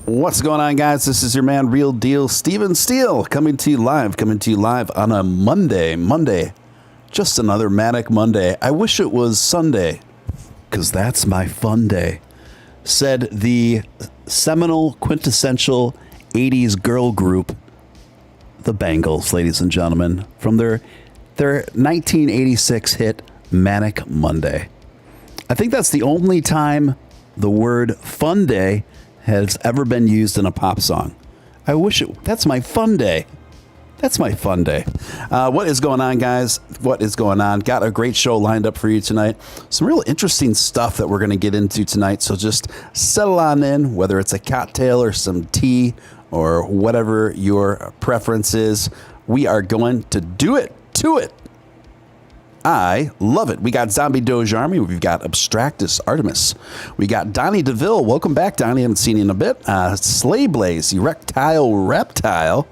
What's going on, guys? This is your man, Real Deal, Steele, coming to you live on a Monday. Just another manic Monday. I wish it was Sunday, because that's my fun day, said the seminal, quintessential 80s girl group, the Bangles, ladies and gentlemen, from their 1986 hit, Manic Monday. I think that's the only time the word fun day has ever been used in a pop song. I wish it. That's my fun day. That's my fun day. What is going on, guys? What is going on? Got a great show lined up for you tonight. Some real interesting stuff that we're going to get into tonight. So just settle on in, whether it's a cocktail or some tea or whatever your preference is. We are going to do it to it. I love it. We got Zombie Doge Army. We've got Abstractus Artemis. We got Donnie DeVille. Welcome back, Donnie. Haven't seen you in a bit. Slay Blaze, Erectile Reptile.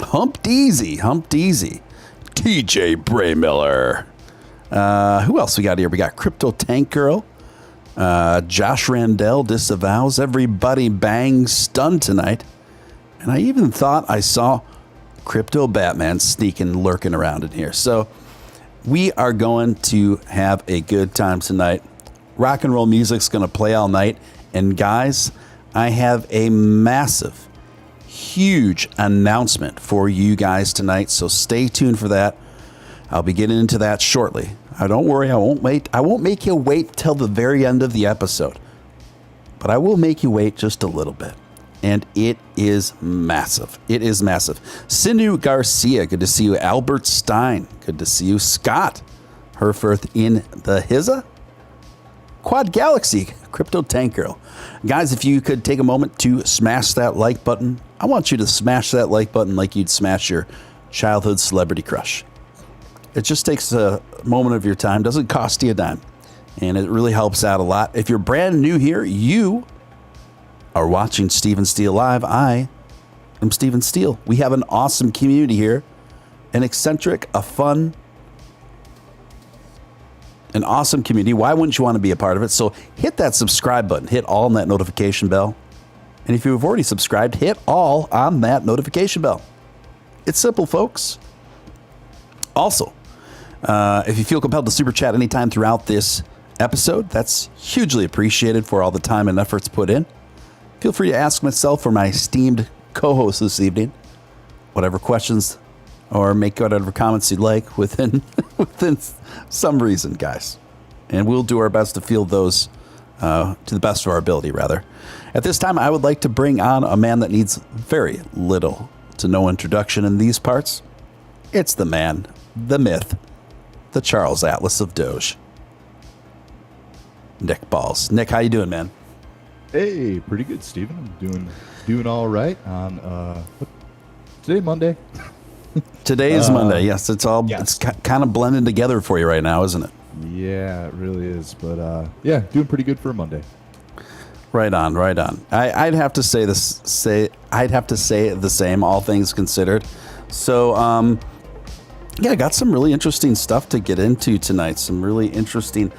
Hump Deezy. TJ Braymiller. Who else we got here? We got Crypto Tank Girl. Josh Randell disavows. Everybody bang stunned tonight. And I even thought I saw Crypto Batman lurking around in here. So we are going to have a good time tonight. Rock and roll music's going to play all night. And guys, I have a massive, huge announcement for you guys tonight. So stay tuned for that. I'll be getting into that shortly. Don't worry, I won't wait. I won't make you wait till the very end of the episode. But I will make you wait just a little bit. And it is massive. It is massive. Sinu Garcia, good to see you. Albert Stein, good to see you. Scott Herforth in the Hizza. Quad Galaxy, Crypto Tank Girl. Guys, if you could take a moment to smash that like button. I want you to smash that like button like you'd smash your childhood celebrity crush. It just takes a moment of your time. Doesn't cost you a dime. And it really helps out a lot. If you're brand new here, you are watching Steven Steele Live. I am Steven Steele. We have an awesome community here. An eccentric, a fun, an awesome community. Why wouldn't you want to be a part of it? So hit that subscribe button. Hit all on that notification bell. And if you've already subscribed, hit all on that notification bell. It's simple, folks. Also, if you feel compelled to super chat anytime throughout this episode, that's hugely appreciated for all the time and efforts put in. Feel free to ask myself or my esteemed co-host this evening whatever questions or make whatever comments you'd like within some reason, guys. And we'll do our best to field those to the best of our ability, rather. At this time, I would like to bring on a man that needs very little to no introduction in these parts. It's the man, the myth, the Charles Atlas of Doge. Nick Balls. Nick, how you doing, man? Hey, pretty good, Steven. I'm doing all right on today, Monday. Today is Monday. Yes, it's kind of blending together for you right now, isn't it? Yeah, it really is. But yeah, doing pretty good for a Monday. Right on. I'd have to say the same, all things considered. So Yeah, I got some really interesting stuff to get into tonight. Some really interesting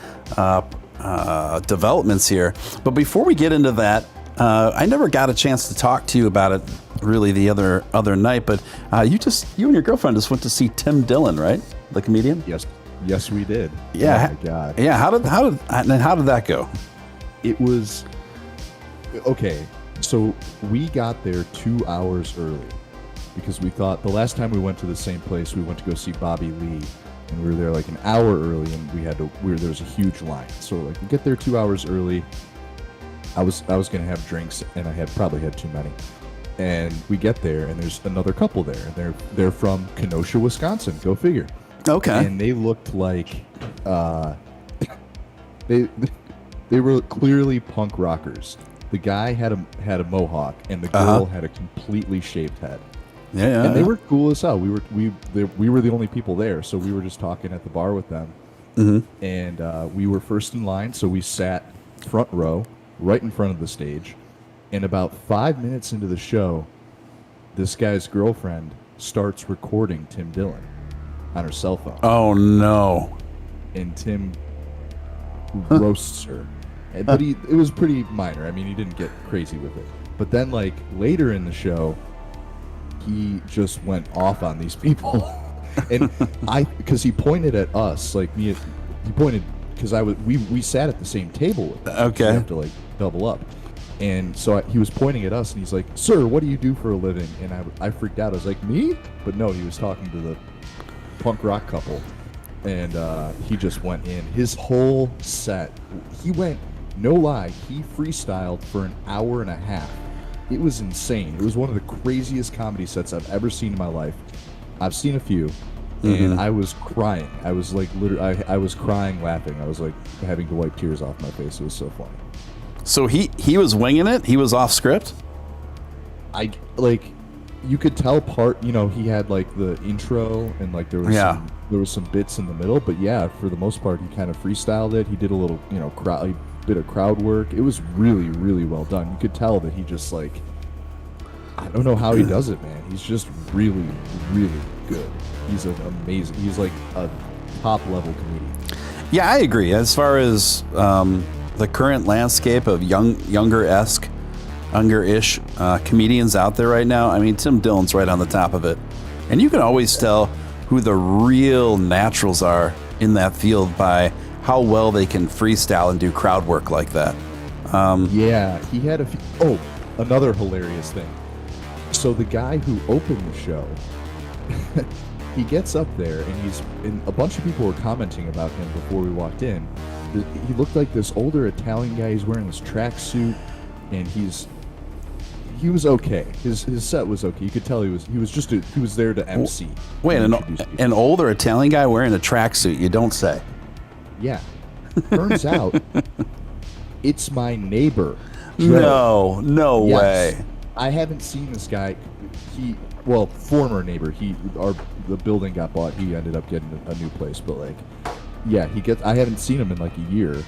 developments here. But before we get into that, I never got a chance to talk to you about it really the other night. But you and your girlfriend just went to see Tim Dillon, right? The comedian. Yes, we did. Yeah. Oh my God. Yeah. How did that go? It was okay. So we got there 2 hours early because we thought the last time we went to the same place, we went to go see Bobby Lee, and we were there like an hour early, and there was a huge line. So like we get there 2 hours early. I was gonna have drinks, and I probably had too many. And we get there, and there's another couple there. They're from Kenosha, Wisconsin. Go figure. Okay. And they looked like they were clearly punk rockers. The guy had a mohawk, and the girl had a completely shaved head. Yeah. And they were cool as hell. We were the only people there, so we were just talking at the bar with them. Mm-hmm. And we were first in line, so we sat front row, right in front of the stage. And about 5 minutes into the show, this guy's girlfriend starts recording Tim Dillon on her cell phone. Oh no! And Tim roasts her. But it was pretty minor. I mean, he didn't get crazy with it. But then, like, later in the show, he just went off on these people. And because he pointed at us, like me, he pointed, because we sat at the same table with him. Okay. So we have to, like, double up. And so he was pointing at us, and he's like, "Sir, what do you do for a living?" And I freaked out. I was like, "Me?" But no, he was talking to the punk rock couple. And he just went in. His whole set, he went, no lie, he freestyled for an hour and a half. It was insane. It was one of the craziest comedy sets I've ever seen in my life. I've seen a few, and I was crying. I was like, literally, I was crying, laughing. I was like having to wipe tears off my face. It was so funny. So he was winging it? He was off script? You could tell he had like the intro, and like there was some bits in the middle, but yeah, for the most part, he kind of freestyled it. He did a little, bit of crowd work. It was really, really well done. You could tell that he just like, I don't know how he does it, man. He's just really, really good. He's he's like a top level comedian. Yeah, I agree. As far as the current landscape of younger-ish comedians out there right now, I mean, Tim Dillon's right on the top of it. And you can always tell who the real naturals are in that field by how well they can freestyle and do crowd work like that. Yeah, he had a few. Oh, another hilarious thing. So the guy who opened the show, he gets up there, and a bunch of people were commenting about him before we walked in. He looked like this older Italian guy. He's wearing this tracksuit, and he was okay. His set was okay. You could tell he was there to MC. Wait, an older Italian guy wearing a tracksuit? You don't say. Yeah. Turns out it's my neighbor, Joe. No way. I haven't seen this guy. Former neighbor. The building got bought. He ended up getting a new place, but like, yeah, I haven't seen him in like a year,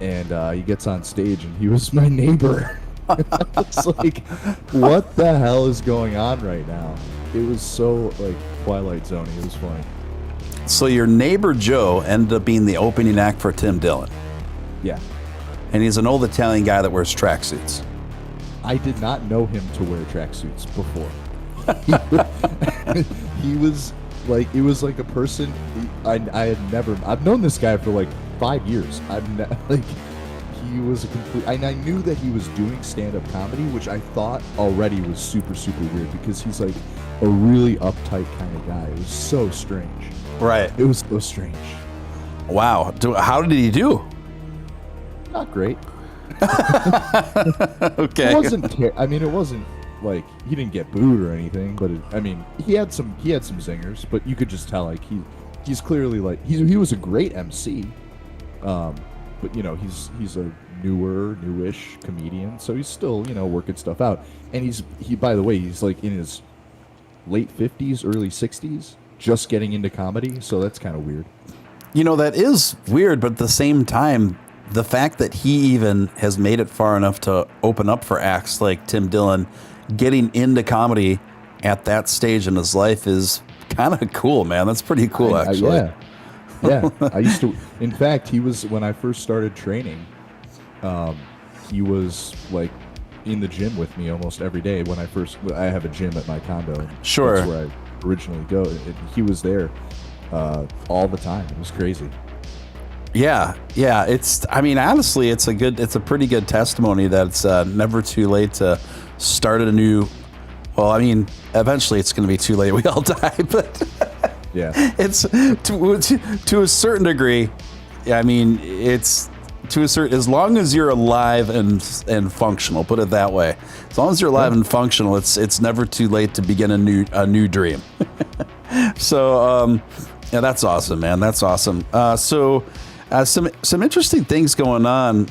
and he gets on stage, and he was my neighbor. It's like, what the hell is going on right now? It was so like Twilight Zone. It was funny. So your neighbor Joe ended up being the opening act for Tim Dillon. Yeah. And he's an old Italian guy that wears tracksuits. I did not know him to wear tracksuits before. He was like, it was like a person I've known this guy for like 5 years. He was a complete, and I knew that he was doing stand-up comedy, which I thought already was super, super weird, because he's like a really uptight kind of guy. It was so strange. Right. It was so strange. Wow. How did he do? Not great. Okay. It wasn't like he didn't get booed or anything, but he had some zingers, but you could just tell like he's clearly like he was a great MC, but he's a newish comedian, so he's still working stuff out, and he by the way, he's like in his late 50s, early 60s, just getting into comedy, so that's kind of weird. That is weird, but at the same time, the fact that he even has made it far enough to open up for acts like Tim Dillon, getting into comedy at that stage in his life is kind of cool, man. That's pretty cool, actually. Yeah. I used to. In fact, he was when I first started training. He was like in the gym with me almost every day. I have a gym at my condo. Sure. That's where I originally go. He was there all the time. It was crazy. Yeah. Honestly, it's a pretty good testimony that it's never too late to start a new. Well, eventually it's going to be too late. We all die, but yeah, it's to a certain degree. It's to a certain, as long as you're alive and functional. Put it that way. As long as you're alive and functional, it's never too late to begin a new dream. So, yeah, that's awesome, man. That's awesome. Some interesting things going on.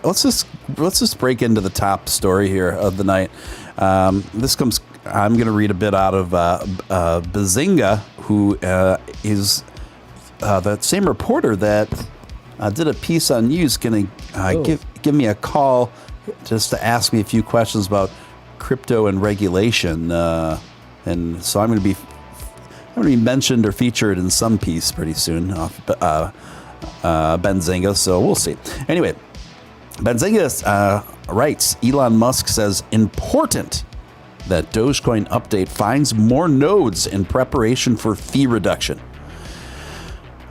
Let's just break into the top story here of the night. This comes. I'm going to read a bit out of Bazinga, who is that same reporter that did a piece on you. Is going to give me a call just to ask me a few questions about crypto and regulation, and so I'm going to be mentioned or featured in some piece pretty soon off Benzinga, so we'll see. Anyway, Benzinga writes, Elon Musk says, important that Dogecoin update finds more nodes in preparation for fee reduction.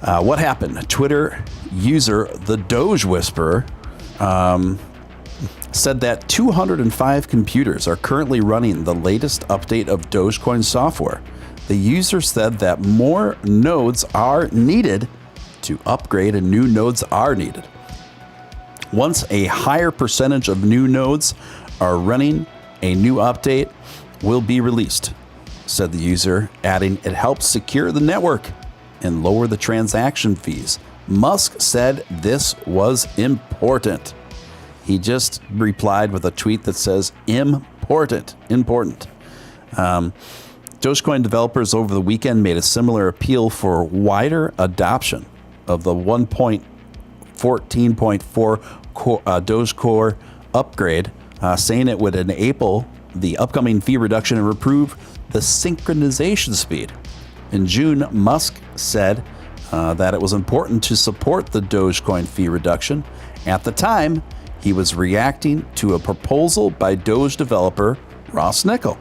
What happened? Twitter user The Doge Whisperer said that 205 computers are currently running the latest update of Dogecoin software. The user said that more nodes are needed to upgrade and new nodes are needed. Once a higher percentage of new nodes are running, a new update will be released, said the user, adding it helps secure the network and lower the transaction fees. Musk said this was important. He just replied with a tweet that says important. Dogecoin developers over the weekend made a similar appeal for wider adoption of the 1.14.4 Doge Core upgrade, saying it would enable the upcoming fee reduction and improve the synchronization speed. In June, Musk said that it was important to support the Dogecoin fee reduction. At the time, he was reacting to a proposal by Doge developer Ross Nickel.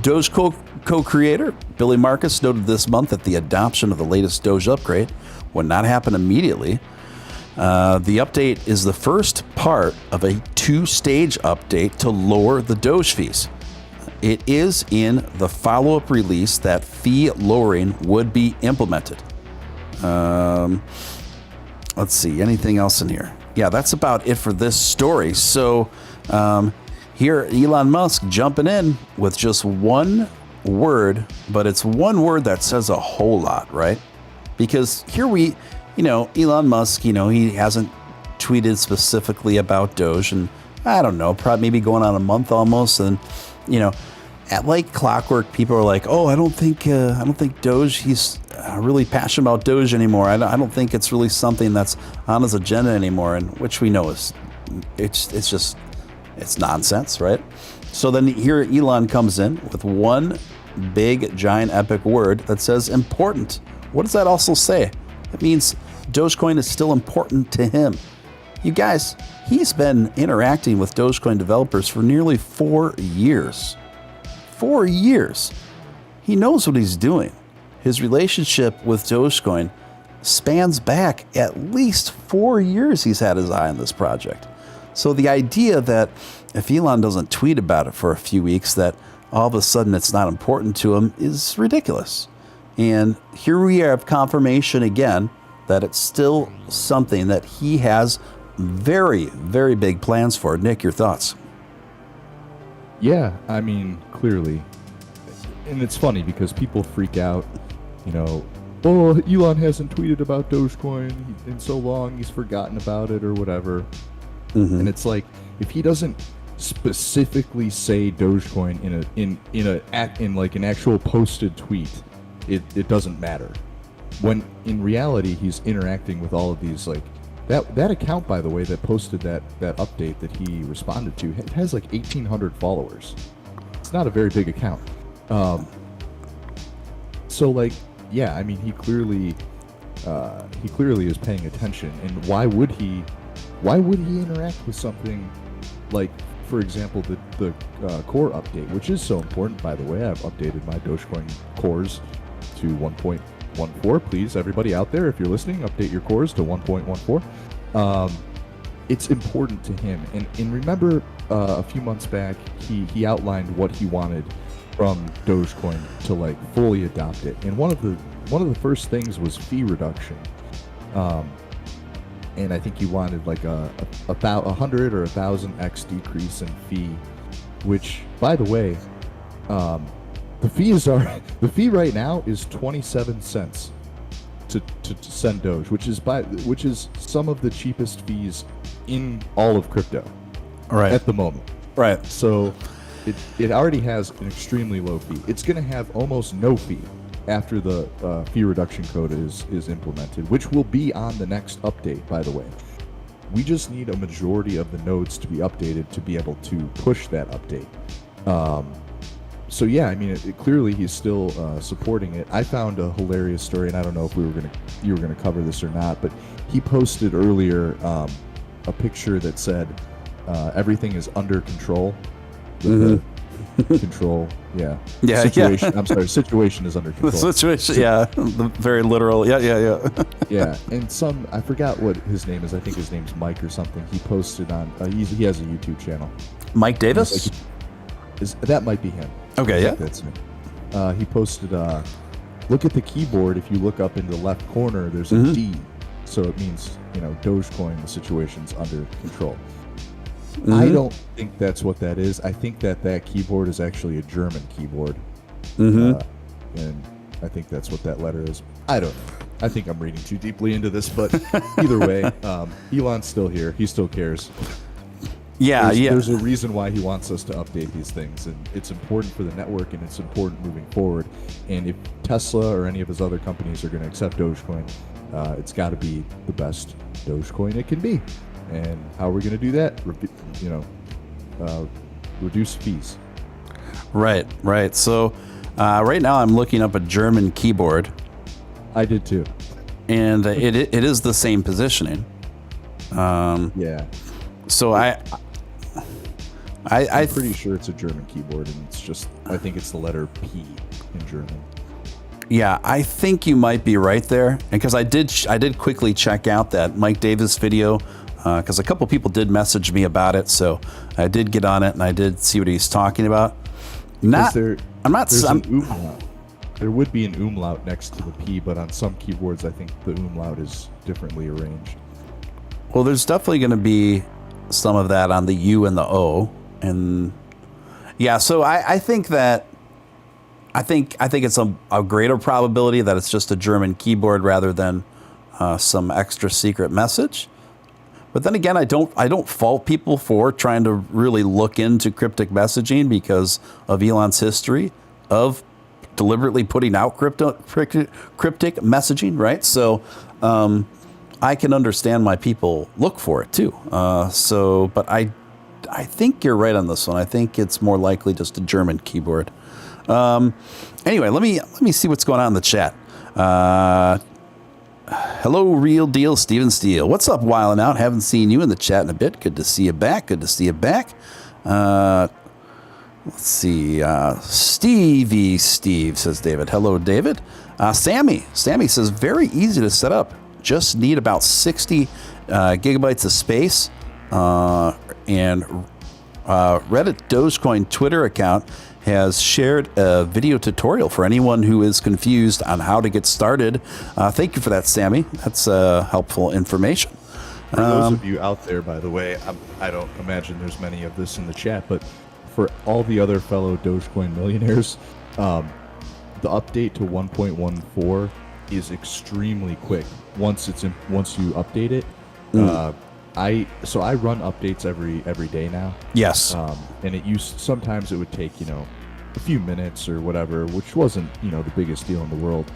Doge co-creator Billy Marcus noted this month that the adoption of the latest Doge upgrade would not happen immediately. The update is the first part of a two-stage update to lower the Doge fees. It is in the follow-up release that fee lowering would be implemented. Let's see, anything else in here? Yeah, that's about it for this story. So here, Elon Musk jumping in with just one word, but it's one word that says a whole lot, right? Because here Elon Musk, he hasn't tweeted specifically about Doge, and I don't know, probably maybe going on a month almost, and at like clockwork, people are like, "Oh, I don't think Doge. He's really passionate about Doge anymore. I don't think it's really something that's on his agenda anymore." And which we know is, it's nonsense, right? So then here Elon comes in with one big, giant, epic word that says important. What does that also say? It means Dogecoin is still important to him. You guys, he's been interacting with Dogecoin developers for nearly 4 years. 4 years. He knows what he's doing. His relationship with Dogecoin spans back at least 4 years he's had his eye on this project. So the idea that if Elon doesn't tweet about it for a few weeks, that all of a sudden it's not important to him is ridiculous. And here we have confirmation again that it's still something that he has very, very big plans for. Nick, your thoughts? Yeah, clearly. And it's funny because people freak out, oh, Elon hasn't tweeted about Dogecoin in so long, he's forgotten about it or whatever. Mm-hmm. And it's like, if he doesn't specifically say Dogecoin in like an actual posted tweet, it doesn't matter. When in reality he's interacting with all of these, like that account, by the way, that posted that update that he responded to, it has like 1,800 followers. It's not a very big account. So like, yeah, I mean, he clearly is paying attention. And why would he interact with something like, for example, the core update, which is so important, by the way. I've updated my Dogecoin cores to 1.14. Please, everybody out there, if you're listening, update your cores to 1.14. It's important to him. And remember, a few months back, he outlined what he wanted from Dogecoin to like fully adopt it. And one of the first things was fee reduction. And I think he wanted like about 100 or 1,000x decrease in fee, which, by the way, the fee right now is 27 cents to send Doge, which is some of the cheapest fees in all of crypto, right, at the moment. Right. So it already has an extremely low fee. It's going to have almost no fee after the fee reduction code is implemented, which will be on the next update, by the way. We just need a majority of the nodes to be updated to be able to push that update. So yeah, I mean, clearly he's still supporting it. I found a hilarious story, and I don't know if you were gonna cover this or not, but he posted earlier a picture that said everything is under control. Control, yeah. Situation. I'm sorry. Situation is under control. The situation, yeah. Very literal. Yeah. Yeah, and I forgot what his name is. I think his name's Mike or something. He posted on. He has a YouTube channel. Mike Davis. That might be him. Okay, yeah. That's him. He posted. Look at the keyboard. If you look up in the left corner, there's a D. So it means, Dogecoin, the situation's under control. I don't think that's what that is. I think that keyboard is actually a German keyboard. And I think that's what that letter is. I don't know. I think I'm reading too deeply into this, but either way, Elon's still here. He still cares. Yeah, There's a reason why he wants us to update these things, and it's important for the network, and it's important moving forward. And if Tesla or any of his other companies are going to accept Dogecoin, it's got to be the best Dogecoin it can be. And how are we going to do that? Reduce fees. Right. So right now I'm looking up a German keyboard. I did too. And it is the same positioning. Yeah. So I'm pretty sure it's a German keyboard, and I think it's the letter P in German. Yeah, I think you might be right there. And because I did quickly check out that Mike Davis video, because a couple people did message me about it, so I did get on it and I did see what he's talking about. There's an umlaut. There would be an umlaut next to the P, but on some keyboards, I think the umlaut is differently arranged. Well, there's definitely going to be some of that on the U and the O, and yeah. So I think it's a greater probability that it's just a German keyboard rather than some extra secret message. But then again, I don't fault people for trying to really look into cryptic messaging because of Elon's history of deliberately putting out cryptic messaging, right? So I can understand why people look for it too. But I think you're right on this one. I think it's more likely just a German keyboard. Anyway, let me see what's going on in the chat. Hello, Real Deal, Steven Steele. What's up, Wildin' Out? Haven't seen you in the chat in a bit. Good to see you back. Let's see. Steve, says David. Hello, David. Sammy says, very easy to set up. Just need about 60 gigabytes of space. And Reddit Dogecoin Twitter account has shared a video tutorial for anyone who is confused on how to get started. Thank you for that, Sammy. That's helpful information. For those of you out there, by the way, I don't imagine there's many of this in the chat, but for all the other fellow Dogecoin millionaires, the update to 1.14 is extremely quick. Once you update it, I run updates every day now. Yes. And sometimes it would take a few minutes or whatever, which wasn't the biggest deal in the world.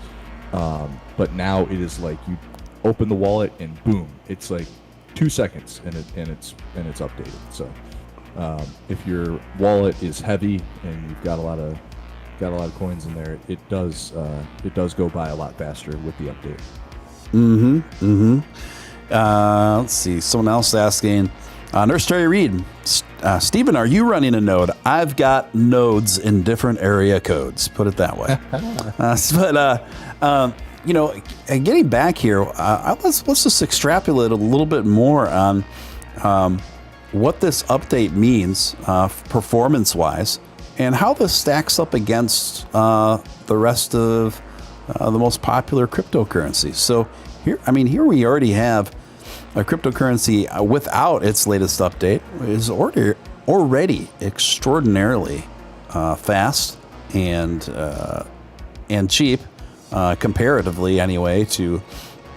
But now it is like you open the wallet and boom, it's like 2 seconds and it's updated. So if your wallet is heavy and you've got a lot of got a lot of coins in there, it does go by a lot faster with the update. Let's see. Someone else asking, Nurse Terry Reed, Stephen, are you running a node? I've got nodes in different area codes. Put it that way. And getting back here, let's just extrapolate a little bit more on what this update means performance-wise, and how this stacks up against the rest of the most popular cryptocurrencies. So here we already have a cryptocurrency without its latest update is already extraordinarily fast and cheap comparatively, anyway, to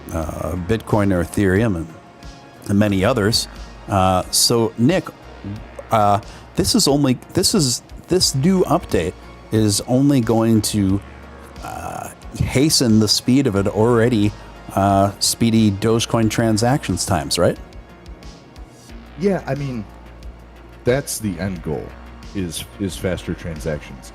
Bitcoin or Ethereum and many others. So Nick, this new update is only going to hasten the speed of it already speedy Dogecoin transactions times, right? Yeah, I mean, that's the end goal, is faster transactions.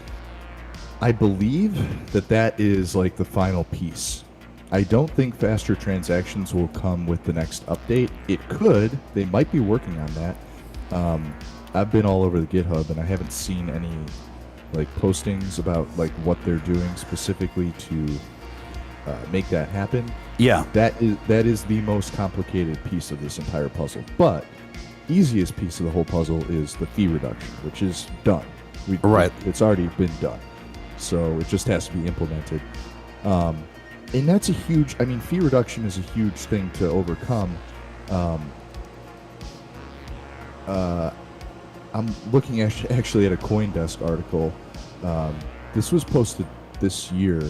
I believe that is like the final piece. I don't think faster transactions will come with the next update. It could. They might be working on that. I've been all over the GitHub and I haven't seen any like postings about like what they're doing specifically to make that happen. Yeah, that is the most complicated piece of this entire puzzle. But easiest piece of the whole puzzle is the fee reduction, which is done. It's already been done. So it just has to be implemented. And that's a huge, I mean, fee reduction is a huge thing to overcome. I'm looking actually at a CoinDesk article. This was posted this year,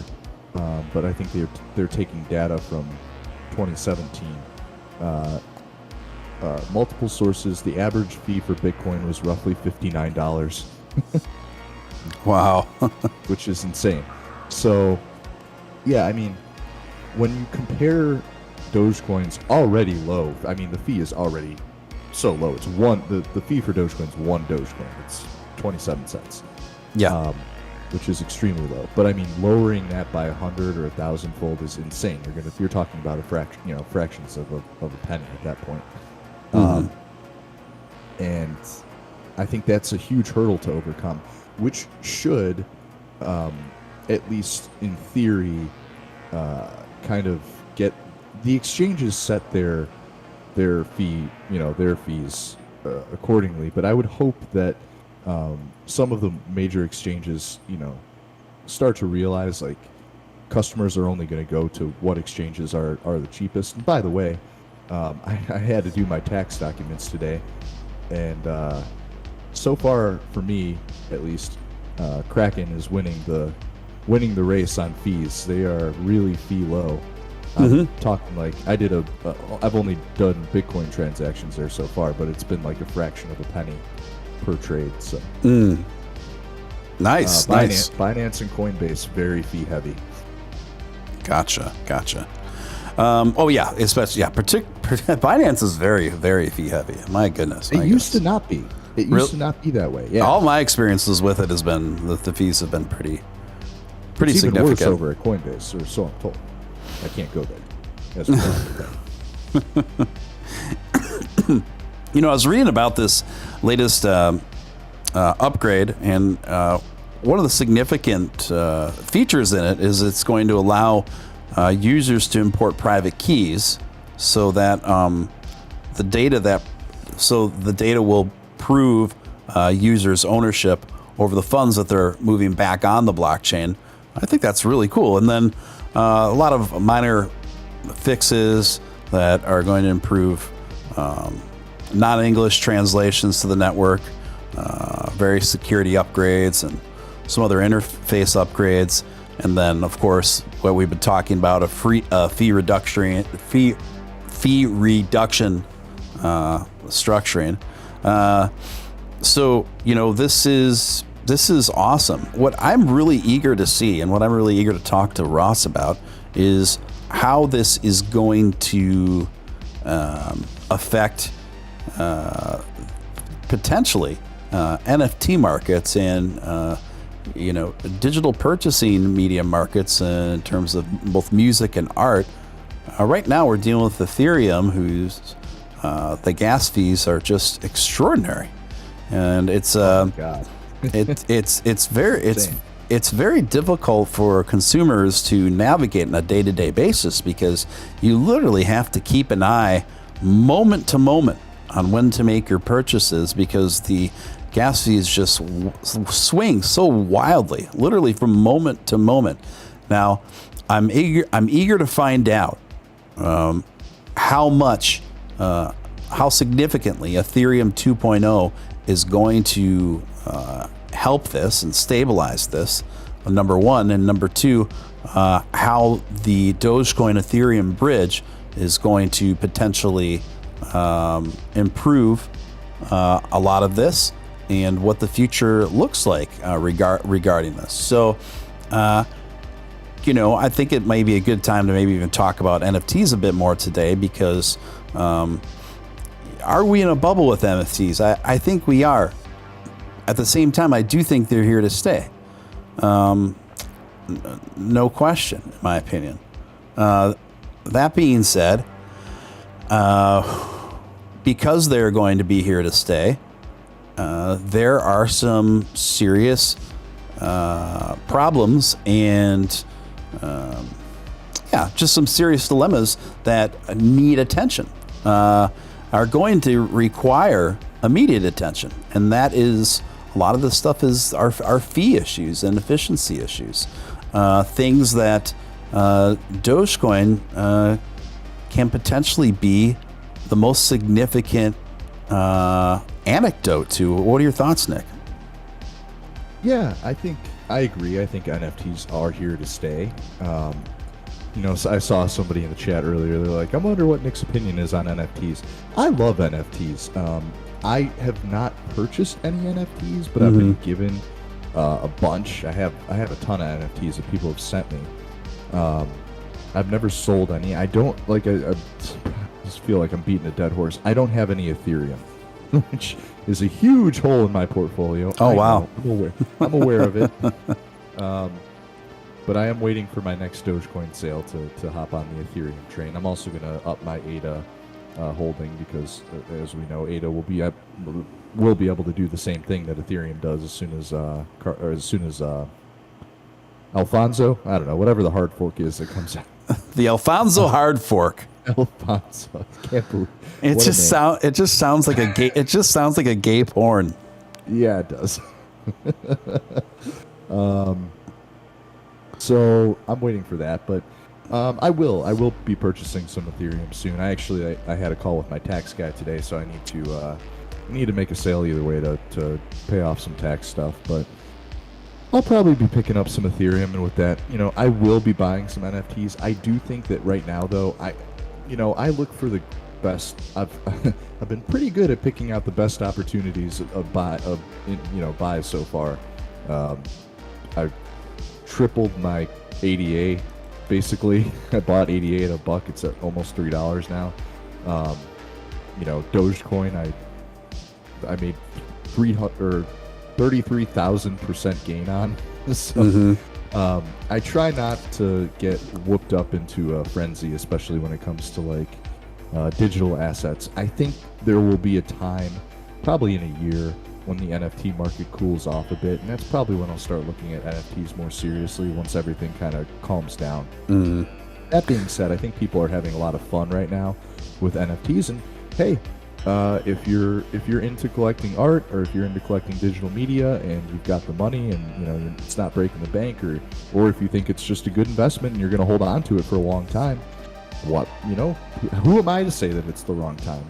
but I think they're taking data from 2017. Multiple sources. The average fee for Bitcoin was roughly $59. Wow. Which is insane. So, yeah, I mean, when you compare Dogecoin's already low, I mean, the fee is already so low. It's the fee for Dogecoin is one Dogecoin. It's 27 cents. Yeah. Which is extremely low. But I mean, lowering that by 100 or 1,000 fold is insane. You're talking about a fraction, fractions of a penny at that point. And I think that's a huge hurdle to overcome, which should, at least in theory, kind of get the exchanges set their fee, their fees accordingly. But I would hope that some of the major exchanges, start to realize like customers are only going to go to what exchanges are the cheapest. And by the way, I had to do my tax documents today, and so far for me, at least, Kraken is winning the race on fees. They are really fee low. I'm talking like I've only done Bitcoin transactions there so far, but it's been like a fraction of a penny per trade. So nice. Binance and Coinbase very fee heavy. Gotcha. Especially Binance is very, very fee heavy. My goodness. It used to not be. It used to not be that way. Yeah. All my experiences with it has been that the fees have been pretty it's significant. Even worse over at Coinbase, or so I'm told. I can't go there. That's I was reading about this latest upgrade, and one of the significant features in it is it's going to allow users to import private keys, so that the data will prove users' ownership over the funds that they're moving back on the blockchain. I think that's really cool. And then a lot of minor fixes that are going to improve non-English translations to the network, various security upgrades, and some other interface upgrades. And then, of course, what we've been talking about, a fee reduction structuring. So this is awesome. What I'm really eager to see, and what I'm really eager to talk to Ross about, is how this is going to affect potentially NFT markets and digital purchasing media markets in terms of both music and art. Right now, we're dealing with Ethereum, whose the gas fees are just extraordinary, and it's God. it's very difficult for consumers to navigate on a day-to-day basis, because you literally have to keep an eye moment to moment on when to make your purchases, because the gas fees just swing so wildly, literally from moment to moment. Now, I'm eager to find out how significantly Ethereum 2.0 is going to help this and stabilize this, number one. And number two, how the Dogecoin Ethereum bridge is going to potentially improve a lot of this, and what the future looks like regarding this. So, I think it may be a good time to maybe even talk about NFTs a bit more today, because are we in a bubble with NFTs? I think we are. At the same time, I do think they're here to stay. No question, in my opinion. That being said, because they're going to be here to stay, there are some serious problems and just some serious dilemmas that need attention, are going to require immediate attention. And that is, a lot of this stuff is our fee issues and efficiency issues, things that Dogecoin can potentially be the most significant anecdote to. What are your thoughts, Nick? Yeah, I agree. I think NFTs are here to stay. So I saw somebody in the chat earlier. They're like, I wonder what Nick's opinion is on NFTs. I love NFTs. I have not purchased any NFTs, but I've been given a bunch. I have a ton of NFTs that people have sent me. I've never sold any. I don't like. I just feel like I'm beating a dead horse. I don't have any Ethereum, which is a huge hole in my portfolio. Oh, wow. I'm aware of it. But I am waiting for my next Dogecoin sale to hop on the Ethereum train. I'm also going to up my ADA holding, because, as we know, ADA will be able to do the same thing that Ethereum does as soon as Alfonso, I don't know, whatever the hard fork is that comes out. The Alfonso hard fork. Alfonso, I can't believe it. Just sounds like a gay. It just sounds like a gay porn. Yeah, it does. So I'm waiting for that, but I will be purchasing some Ethereum soon. I had a call with my tax guy today, so I need to make a sale either way to pay off some tax stuff. But I'll probably be picking up some Ethereum, and with that, I will be buying some NFTs. I do think that right now, though, I look for the best. I've been pretty good at picking out the best opportunities of buys so far. I've tripled my ADA. Basically, I bought ADA at $1. It's at almost $3 now. Dogecoin, I made 33,000% gain on. So, I try not to get whooped up into a frenzy, especially when it comes to digital assets. I think there will be a time, probably in a year, when the NFT market cools off a bit, and that's probably when I'll start looking at NFTs more seriously, once everything kind of calms down. That being said, I think people are having a lot of fun right now with NFTs, and hey, if you're into collecting art, or if you're into collecting digital media and you've got the money and it's not breaking the bank, or if you think it's just a good investment and you're going to hold on to it for a long time, who am I to say that it's the wrong time?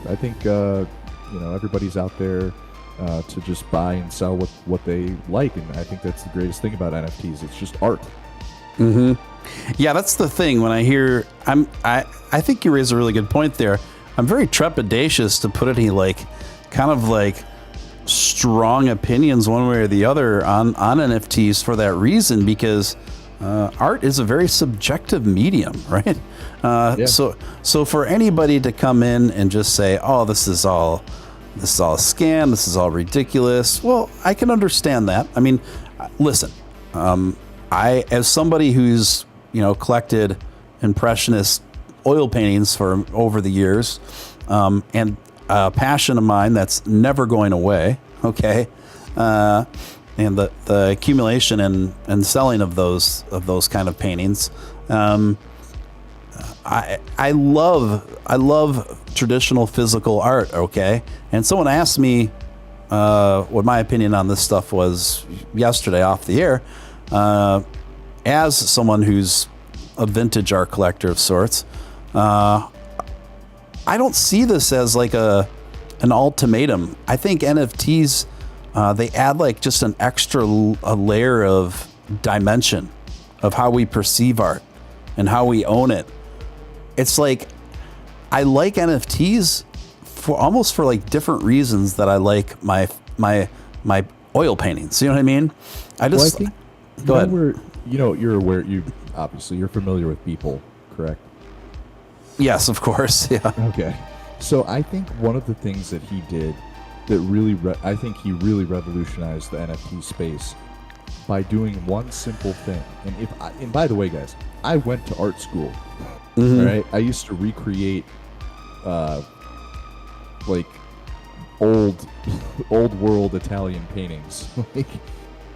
I think everybody's out there to just buy and sell what they like, and I think that's the greatest thing about NFTs. It's just art. Yeah, that's the thing. When I hear, I think you raise a really good point there. I'm very trepidatious to put any strong opinions one way or the other on NFTs for that reason, because art is a very subjective medium, right? Yeah. So for anybody to come in and just say, "Oh, this is all a scam. This is all ridiculous." Well, I can understand that. I mean, listen, I, as somebody who's, collected impressionist oil paintings for over the years, and a passion of mine that's never going away. Okay. And the accumulation and selling of those kind of paintings. I love traditional physical art. Okay. And someone asked me, what my opinion on this stuff was yesterday off the air, as someone who's a vintage art collector of sorts. I don't see this as like an ultimatum. I think NFTs, they add like just an extra a layer of dimension of how we perceive art and how we own it. It's like, I like NFTs for like different reasons that I like my oil paintings. You know what I mean? Go ahead. You're aware, you're familiar with Beeple, correct? Yes, of course. Yeah. Okay. So I think one of the things that he did that really, I think he really revolutionized the NFT space by doing one simple thing. And by the way, guys, I went to art school. Mm-hmm. Right? I used to recreate, like old world Italian paintings.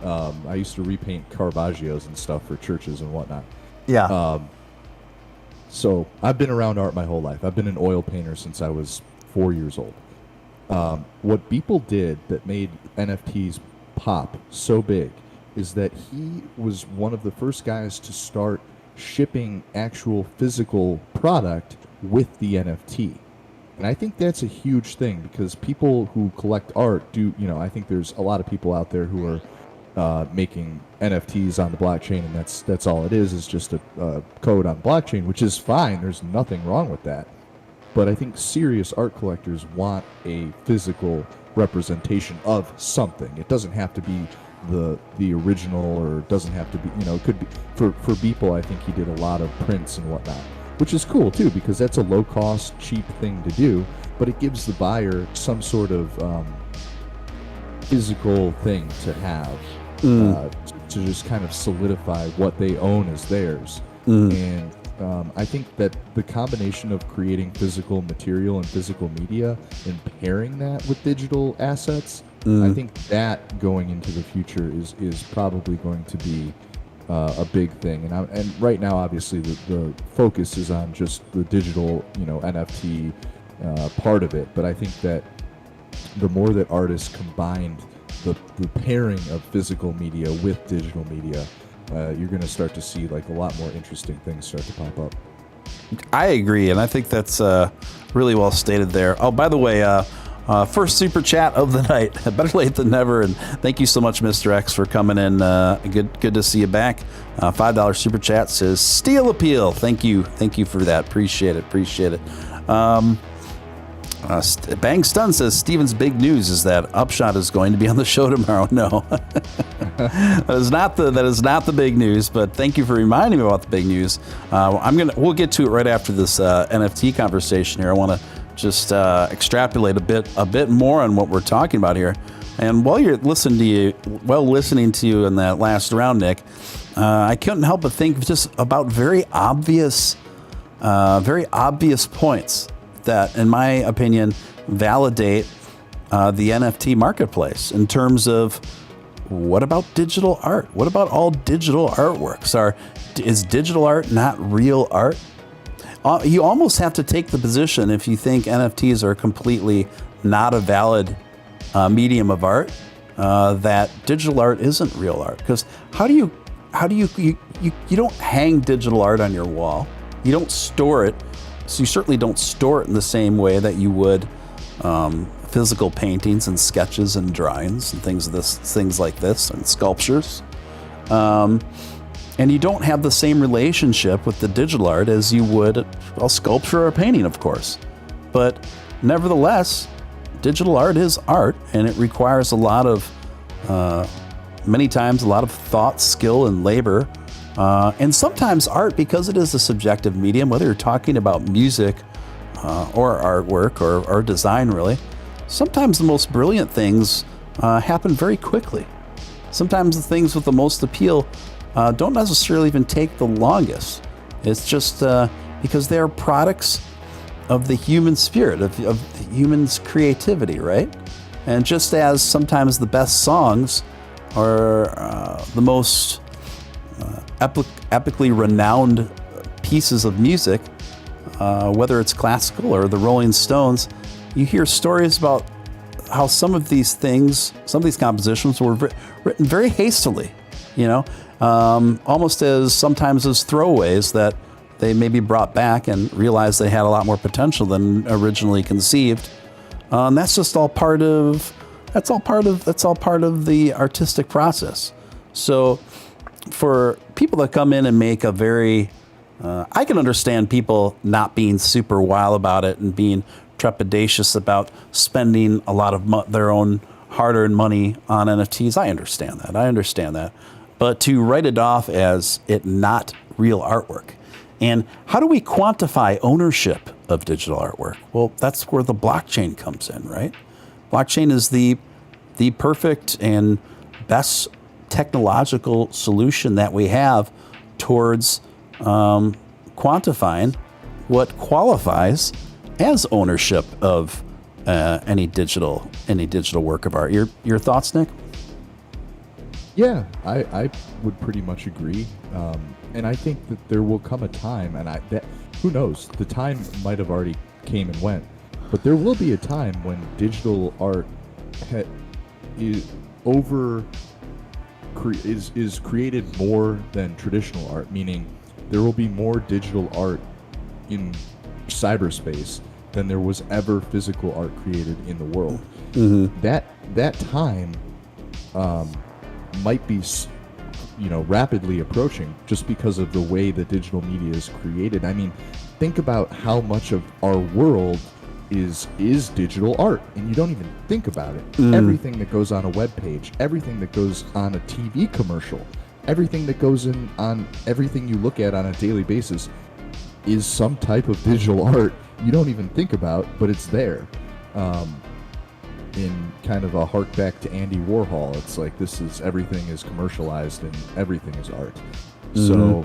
I used to repaint Caravaggio's and stuff for churches and whatnot. Yeah. So I've been around art my whole life. I've been an oil painter since I was 4 years old. What Beeple did that made NFTs pop so big is that he was one of the first guys to start shipping actual physical product with the NFT. And I think that's a huge thing because people who collect art I think there's a lot of people out there who are making NFTs on the blockchain, and that's all it is just a code on blockchain, which is fine. There's nothing wrong with that. But I think serious art collectors want a physical representation of something. It doesn't have to be the original, or it doesn't have to be, it could be for Beeple. I think he did a lot of prints and whatnot, which is cool too, because that's a low cost, cheap thing to do, but it gives the buyer some sort of physical thing to have. To just kind of solidify what they own as theirs. And I think that the combination of creating physical material and physical media and pairing that with digital assets, I think that going into the future is probably going to be a big thing. And right now, obviously, the focus is on just the digital, NFT part of it. But I think that the more that artists combined the pairing of physical media with digital media, you're going to start to see like a lot more interesting things start to pop up. I agree, and I think that's really well stated there. Oh, by the way, first super chat of the night. Better late than never, and thank you so much, Mr. X, for coming in. Good to see you back. $5 super chat says Steele appeal. Thank you for that. Appreciate it. Bang Stun says Steven's big news is that Upshot is going to be on the show tomorrow. No, that is not the big news. But thank you for reminding me about the big news. We'll get to it right after this NFT conversation here. I want to just extrapolate a bit more on what we're talking about here. And while you're listening to you in that last round, Nick, I couldn't help but think just about very obvious points that, in my opinion, validate the NFT marketplace in terms of what about digital art? What about all digital artworks? Is digital art not real art? You almost have to take the position, if you think NFTs are completely not a valid medium of art, that digital art isn't real art. Because how do you don't hang digital art on your wall? You don't store it. So you certainly don't store it in the same way that you would physical paintings and sketches and drawings and things like this and sculptures. And you don't have the same relationship with the digital art as you would a sculpture or a painting, of course. But nevertheless, digital art is art, and it requires many times a lot of thought, skill, and labor. And sometimes art, because it is a subjective medium, whether you're talking about music or artwork or design, really, sometimes the most brilliant things happen very quickly. sometimes the things with the most appeal don't necessarily even take the longest. It's just because they're products of the human spirit, of the human's creativity, right? And just as sometimes the best songs are the most epically renowned pieces of music, whether it's classical or the Rolling Stones, you hear stories about how some of these things, some of these compositions were written very hastily, almost as sometimes as throwaways that they maybe brought back and realized they had a lot more potential than originally conceived. And that's just all part of the artistic process. So for people that come in and make a very, I can understand people not being super wild about it and being trepidatious about spending a lot of their own hard-earned money on NFTs. I understand that. But to write it off as it not real artwork. And how do we quantify ownership of digital artwork? Well, that's where the blockchain comes in, right? Blockchain is the perfect and best technological solution that we have towards quantifying what qualifies as ownership of any digital work of art. Your thoughts, Nick? Yeah, I would pretty much agree. And I think that there will come a time, and who knows, the time might have already came and went, but there will be a time when digital art is created more than traditional art, meaning there will be more digital art in cyberspace than there was ever physical art created in the world. Mm-hmm. That time might be rapidly approaching just because of the way that digital media is created. I mean, think about how much of our world is digital art, and you don't even think about it. Everything that goes on a web page, everything that goes on a TV commercial, everything that goes in on everything you look at on a daily basis is some type of digital art you don't even think about, but it's there. In kind of a hark back to Andy Warhol, it's like everything is commercialized and everything is art. So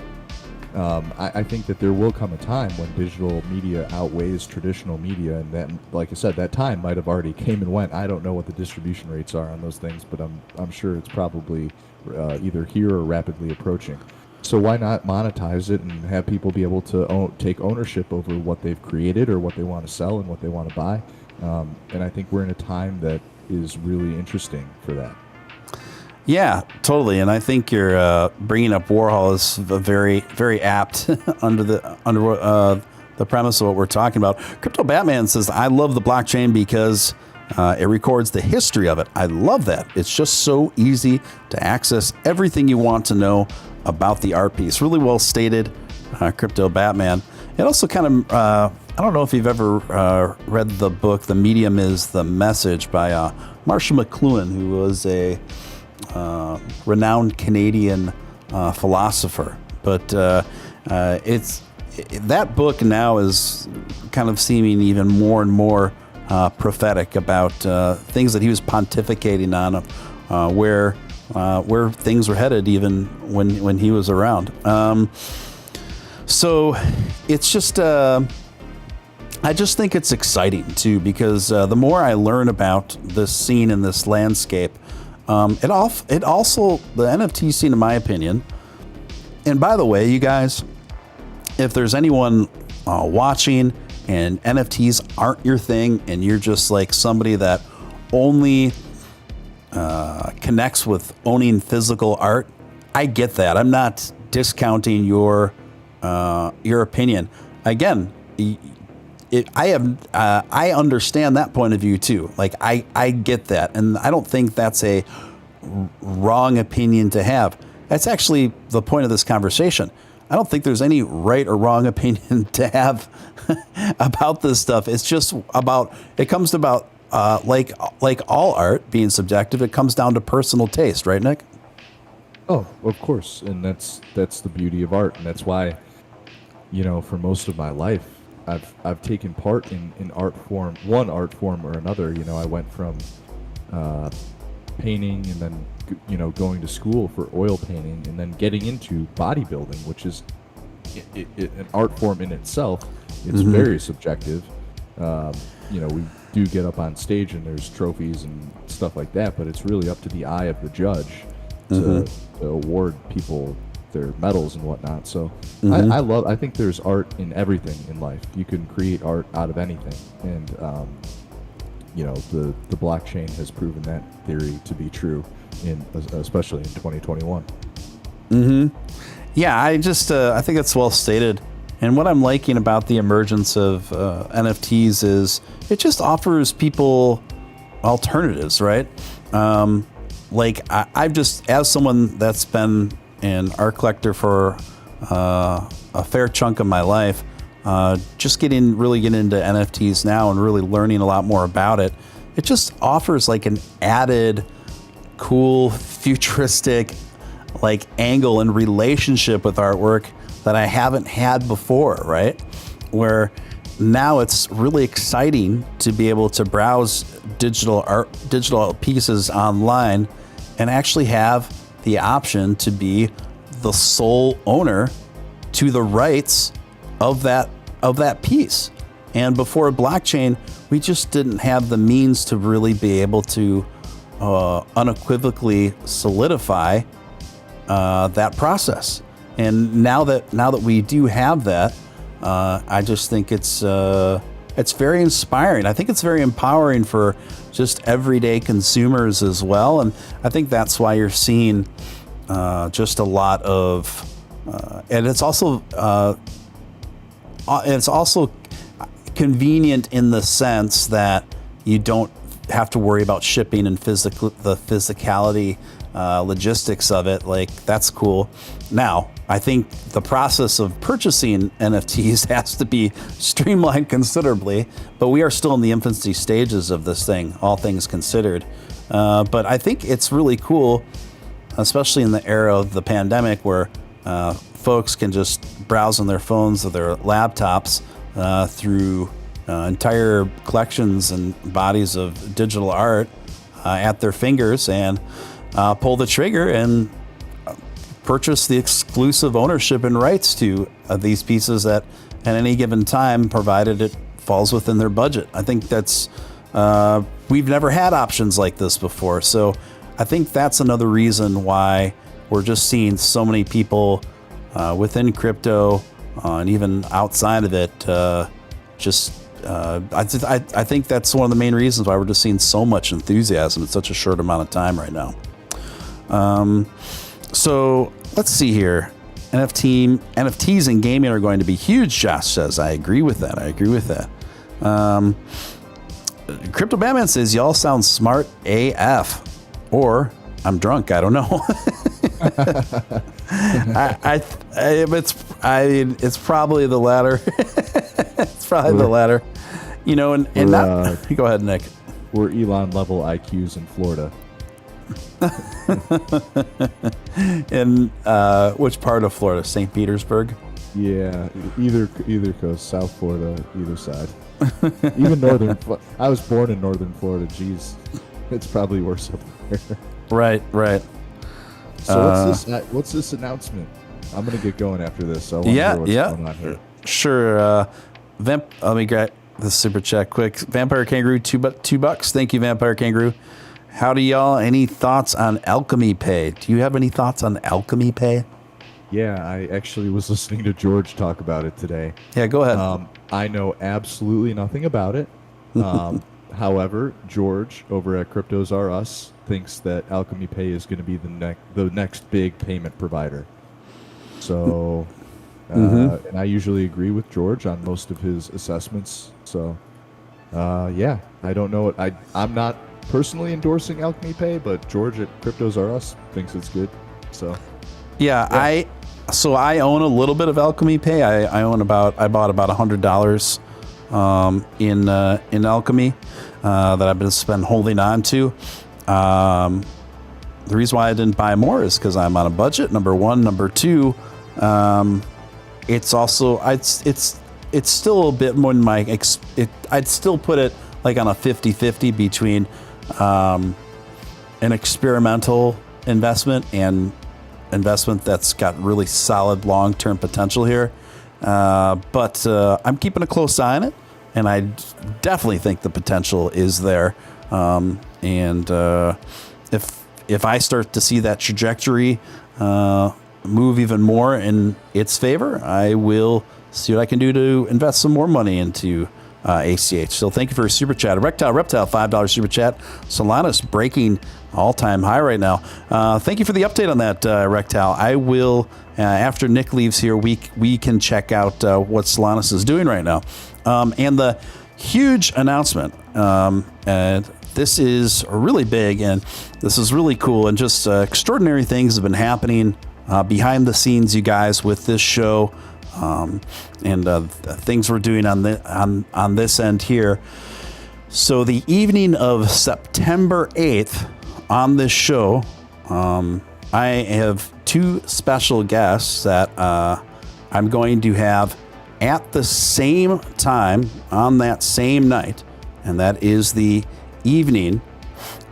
I think that there will come a time when digital media outweighs traditional media, and that, like I said, that time might have already came and went. I don't know what the distribution rates are on those things, but I'm sure it's probably either here or rapidly approaching. So why not monetize it and have people be able to take ownership over what they've created or what they want to sell and what they want to buy? And I think we're in a time that is really interesting for that. Yeah, totally. And I think you're bringing up Warhol is very, very apt under the premise of what we're talking about. Crypto Batman says, I love the blockchain because it records the history of it. I love that. It's just so easy to access everything you want to know about the art piece. Really well stated, Crypto Batman. It also kind of, I don't know if you've ever read the book, The Medium is the Message by Marshall McLuhan, who was a renowned Canadian philosopher. But that book now is kind of seeming even more and more prophetic about things that he was pontificating on, where things were headed even when he was around. So it's just, I just think it's exciting too, because the more I learn about this scene and this landscape, it also, the NFT scene, in my opinion, and by the way, you guys, if there's anyone watching and NFTs aren't your thing and you're just like somebody that only connects with owning physical art, I get that. I'm not discounting your opinion. Again, I understand that point of view too. Like I get that, and I don't think that's a wrong opinion to have. That's actually the point of this conversation. I don't think there's any right or wrong opinion to have about this stuff. It's just about, it comes to about like all art being subjective. It comes down to personal taste, right, Nick? Oh, of course, and that's the beauty of art, and that's why, for most of my life, I've taken part in art form, one art form or another. I went from painting and then going to school for oil painting and then getting into bodybuilding, which is an art form in itself. It's very subjective. We do get up on stage and there's trophies and stuff like that, but it's really up to the eye of the judge to award people their medals and whatnot. So I think there's art in everything in life. You can create art out of anything, and the blockchain has proven that theory to be true, especially in 2021. Yeah, I think it's well stated. And what I'm liking about the emergence of NFTs is it just offers people alternatives, right? I've just, as someone that's been an art collector for a fair chunk of my life, just really getting into NFTs now and really learning a lot more about it. It just offers like an added cool, futuristic angle and relationship with artwork that I haven't had before, right? Where now it's really exciting to be able to browse digital pieces online and actually have the option to be the sole owner to the rights of that piece. And before blockchain, we just didn't have the means to really be able to unequivocally solidify that process. And now that we do have that, I just think it's very inspiring. I think it's very empowering for just everyday consumers as well. And I think that's why you're seeing just a lot of, and it's also convenient in the sense that you don't have to worry about shipping and the physicality, logistics of it. That's cool. Now, I think the process of purchasing NFTs has to be streamlined considerably, but we are still in the infancy stages of this thing, all things considered. But I think it's really cool, especially in the era of the pandemic where folks can just browse on their phones or their laptops through entire collections and bodies of digital art at their fingers and pull the trigger and purchase the exclusive ownership and rights to these pieces at any given time, provided it falls within their budget. I think that's we've never had options like this before. So I think that's another reason why we're just seeing so many people within crypto and even outside of it. I think that's one of the main reasons why we're just seeing so much enthusiasm in such a short amount of time right now. So let's see here. NFTs and gaming are going to be huge, Josh says. I agree with that. Crypto Batman says, y'all sound smart AF. Or I'm drunk. I don't know. It's probably the latter. It's probably the latter. Go ahead, Nick. We're Elon level IQs in Florida. In which part of Florida? St. Petersburg? Yeah, either coast, South Florida, either side. Even northern. I was born in northern Florida. Jeez, it's probably worse up there. Right. So what's this announcement? I'm gonna get going after this. So I want to hear what's going on here. Sure. Let me get the super chat quick. Vampire Kangaroo, $2. Thank you, Vampire Kangaroo. Howdy, y'all. Any thoughts on Alchemy Pay? Do you have any thoughts on Alchemy Pay? Yeah, I actually was listening to George talk about it today. Yeah, go ahead. I know absolutely nothing about it. However, George over at Cryptos R Us thinks that Alchemy Pay is going to be the next big payment provider. So, and I usually agree with George on most of his assessments. So, yeah, I don't know. I'm not personally endorsing Alchemy Pay, but George at Cryptos R Us thinks it's good. So, yeah. I own a little bit of Alchemy Pay. I bought about $100 in Alchemy that I've been holding on to. The reason why I didn't buy more is because I'm on a budget. Number one. Number two, it's also it's still a bit more than I'd still put it like on a 50-50 between an experimental investment and investment that's got really solid long-term potential here. But I'm keeping a close eye on it, and I definitely think the potential is there. If I start to see that trajectory move even more in its favor, I will see what I can do to invest some more money into ACH. So thank you for your super chat. Reptile, $5 super chat. Solana's breaking all-time high right now. Thank you for the update on that, Reptile. I will, after Nick leaves here, we can check out what Solana is doing right now. And the huge announcement, and this is really big, and this is really cool, and just extraordinary things have been happening behind the scenes, you guys, with this show, and things we're doing on this end here. So the evening of September 8th on this show, I have two special guests that I'm going to have at the same time on that same night, and that is the evening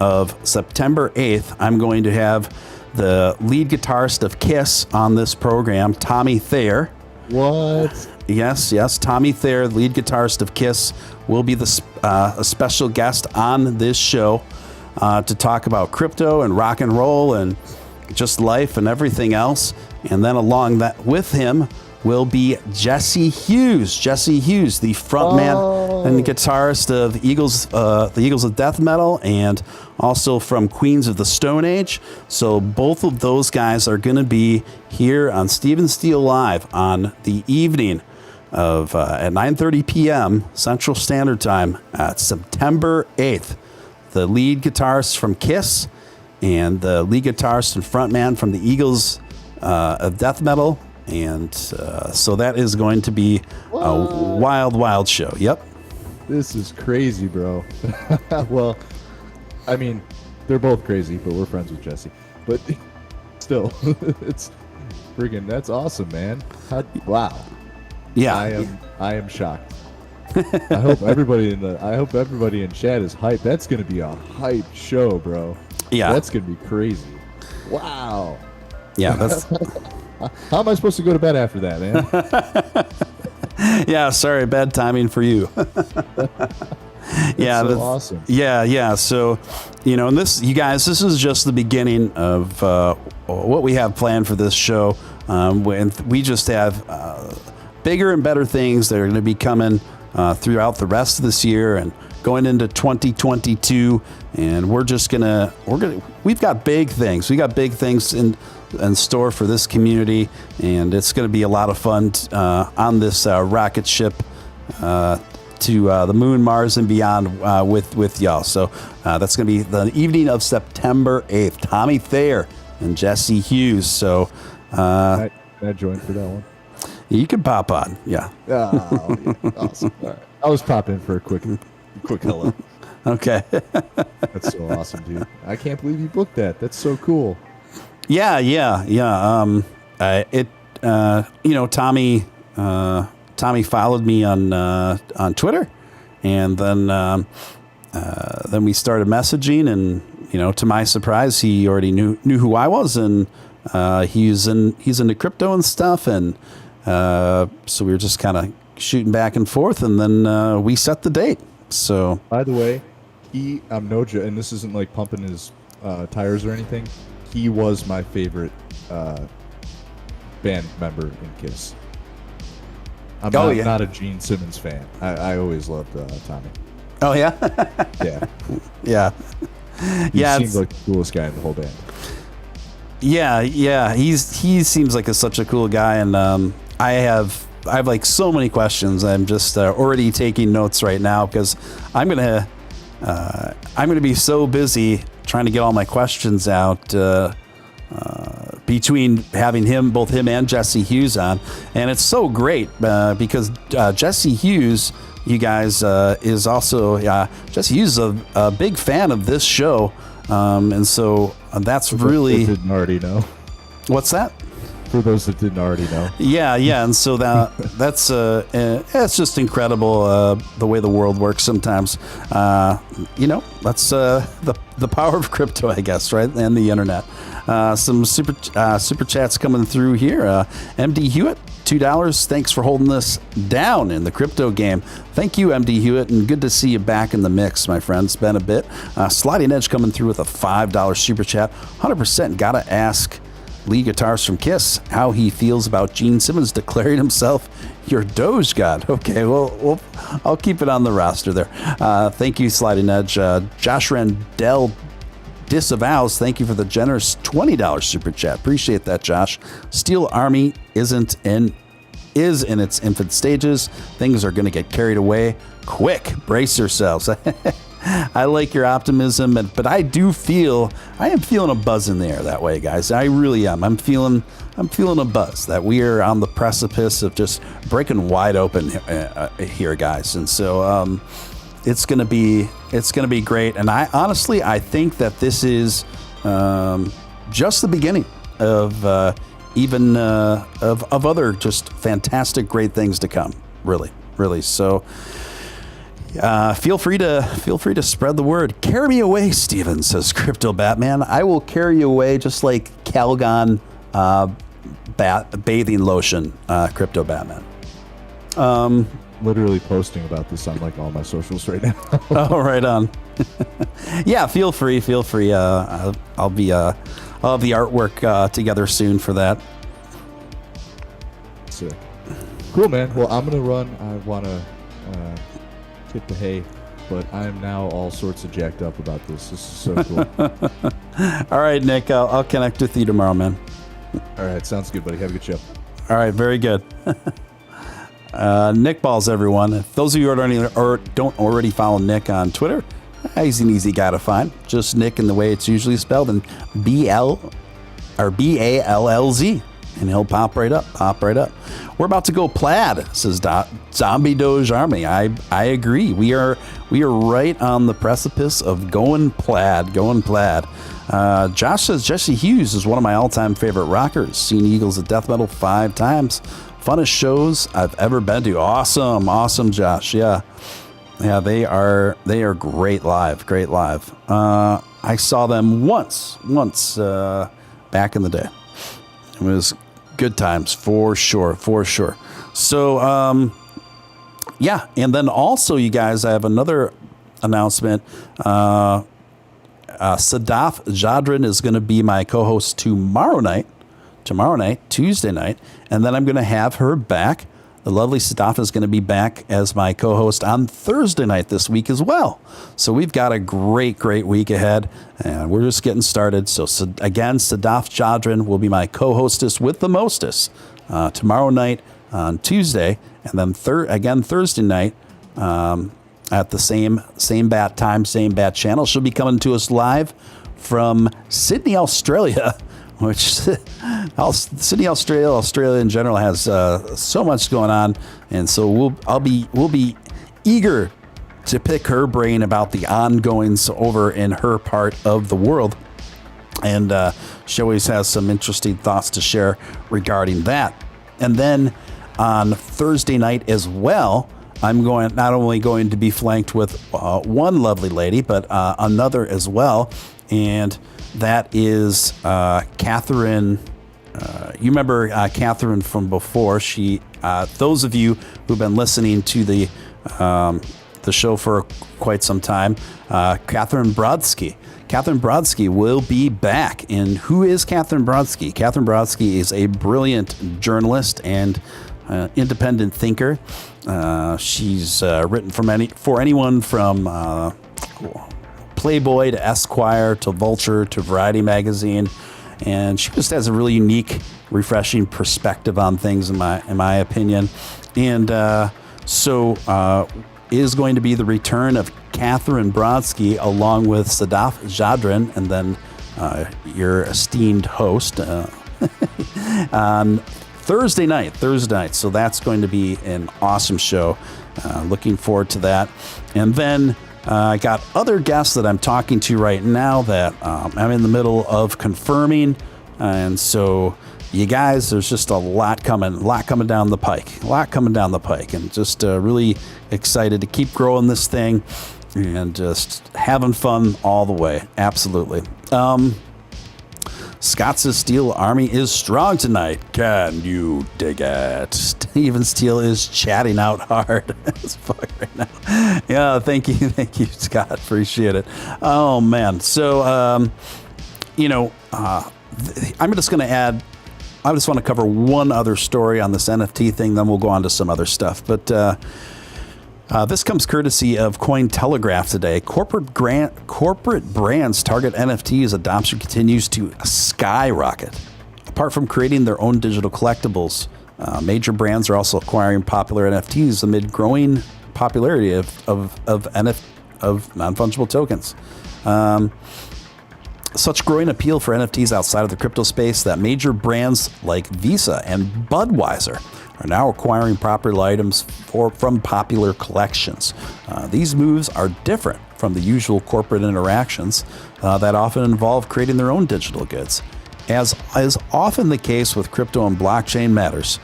of September 8th. I'm going to have the lead guitarist of Kiss on this program, Tommy Thayer. What? Yes. Tommy Thayer, lead guitarist of Kiss, will be a special guest on this show to talk about crypto and rock and roll and just life and everything else. And then along that with him will be Jesse Hughes. Jesse Hughes, the frontman and guitarist of the Eagles of Death Metal, and also from Queens of the Stone Age. So both of those guys are going to be here on Steve & Steele Live on the evening of at 9:30 p.m. Central Standard Time at September 8th. The lead guitarist from Kiss and the lead guitarist and frontman from the Eagles of Death Metal. And so that is going to be a wild show. Yep. This is crazy, bro. Well, I mean, they're both crazy, but we're friends with Jesse. But still, it's friggin', that's awesome, man. Wow. Yeah. I am shocked. I hope everybody in chat is hyped. That's going to be a hype show, bro. Yeah. That's going to be crazy. Wow. Yeah, that's How am I supposed to go to bed after that, man? Yeah, sorry, bad timing for you. Yeah, that's so awesome. Yeah. So, and this, you guys, this is just the beginning of what we have planned for this show. And we just have bigger and better things that are going to be coming throughout the rest of this year and going into 2022. And we've got big things. We got big things in store for this community, and it's going to be a lot of fun on this rocket ship to the moon, Mars, and beyond with y'all. So that's going to be the evening of September 8th. Tommy Thayer and Jesse Hughes. So can I join for that one? You can pop on. Yeah. Oh, yeah. Awesome. All right. I was popping for a quick hello. Okay. That's so awesome, dude. I can't believe you booked that. That's so cool. Yeah. Tommy followed me on Twitter, and then we started messaging, and to my surprise, he already knew who I was, and he's into crypto and stuff, and so we were just kind of shooting back and forth, and then we set the date. So, by the way, I'm no joke, and this isn't like pumping his tires or anything. He was my favorite band member in Kiss. I'm not a Gene Simmons fan. I always loved Tommy. Oh, yeah? Yeah. He seems like the coolest guy in the whole band. Yeah. He seems like such a cool guy, and I have like so many questions. I'm just already taking notes right now because I'm gonna be so busy trying to get all my questions out between having both him and Jesse Hughes on, and it's so great because Jesse Hughes, you guys, is also Jesse Hughes is a big fan of this show, and so that's really didn't already know. What's that? For those that didn't already know. Yeah, and so that's it's just incredible the way the world works sometimes. That's the power of crypto, I guess, right, and the internet. Some super chats coming through here. MD Hewitt, $2. Thanks for holding this down in the crypto game. Thank you, MD Hewitt, and good to see you back in the mix, my friend. It's been a bit. Sliding Edge coming through with a $5 super chat. 100% gotta ask Lee Guitars from Kiss how he feels about Gene Simmons declaring himself your Doge god. Okay, well, I'll keep it on the roster there. Thank you, Sliding Edge. Josh Randell disavows. Thank you for the generous $20 super chat. Appreciate that, Josh. Steel Army is in its infant stages. Things are going to get carried away quick. Brace yourselves. I like your optimism, but I am feeling a buzz in the air that way, guys. I really am. I'm feeling a buzz that we are on the precipice of just breaking wide open here, guys. And so it's gonna be great. And I honestly think that this is just the beginning of of other just fantastic, great things to come. Really. So. Feel free to spread the word. Carry me away, Steven, says Crypto Batman. I will carry you away just like Calgon bathing lotion, Crypto Batman. Literally posting about this on like all my socials right now. Oh, right on. Yeah, feel free. I'll have the artwork together soon for that. Sick. Cool, man. Well, I'm gonna run. I wanna hit the hay, but I'm now all sorts of jacked up about this. This is so cool. All right, Nick, I'll connect with you tomorrow, man. All right, sounds good, buddy. Have a good show. All right, very good. Nick Balls, everyone. If those of you who don't already follow Nick on Twitter, he's an easy guy to find. Just Nick in the way it's usually spelled, and BALLZ. And he'll pop right up. We're about to go plaid, says Zombie Doge Army. I agree. We are right on the precipice of going plaid. Josh says Jesse Hughes is one of my all-time favorite rockers. Seen Eagles at Death Metal 5 times. Funnest shows I've ever been to. Awesome, Josh. Yeah, they are great live. I saw them once back in the day. It was good times for sure. So, and then also, you guys, I have another announcement. Sadaf Jadrin is going to be my co-host tomorrow night, Tuesday night, and then I'm going to have her back. The lovely Sadaf is going to be back as my co-host on Thursday night this week as well. So we've got a great week ahead, and we're just getting started. So again, Sadaf Jadrin will be my co-hostess with the mostest tomorrow night on Tuesday, and then Thursday night at the same bat time, same bat channel. She'll be coming to us live from Sydney, Australia. Which Sydney, Australia in general has so much going on, and so we'll be eager to pick her brain about the ongoings over in her part of the world, and she always has some interesting thoughts to share regarding that. And then on Thursday night as well, I'm not only going to be flanked with one lovely lady, but another as well, and that is Catherine. You remember Catherine from before. She, those of you who've been listening to the show for quite some time, Katherine Brodsky. Katherine Brodsky will be back. And who is Katherine Brodsky? Katherine Brodsky is a brilliant journalist and independent thinker. She's written for anyone from Playboy to Esquire to Vulture to Variety Magazine, and she just has a really unique, refreshing perspective on things, in my opinion. And so is going to be the return of Katherine Brodsky along with Sadaf Jadrin, and then your esteemed host on Thursday night. So that's going to be an awesome show. Looking forward to that. And then I got other guests that I'm talking to right now that I'm in the middle of confirming. And so you guys, there's just a lot coming down the pike, and just really excited to keep growing this thing and just having fun all the way. Absolutely. Scott says Steele Army is strong tonight. Can you dig it? Steven Steele is chatting out hard as fuck right now. Yeah, thank you, Scott. Appreciate it. Oh man, so I'm just going to add. I just want to cover one other story on this NFT thing, then we'll go on to some other stuff. But this comes courtesy of Cointelegraph today. Corporate brands target NFTs. Adoption continues to skyrocket. Apart from creating their own digital collectibles, major brands are also acquiring popular NFTs amid growing popularity of non-fungible tokens. Such growing appeal for NFTs outside of the crypto space that major brands like Visa and Budweiser are now acquiring property items from popular collections. These moves are different from the usual corporate interactions that often involve creating their own digital goods. As is often the case with crypto and blockchain matters,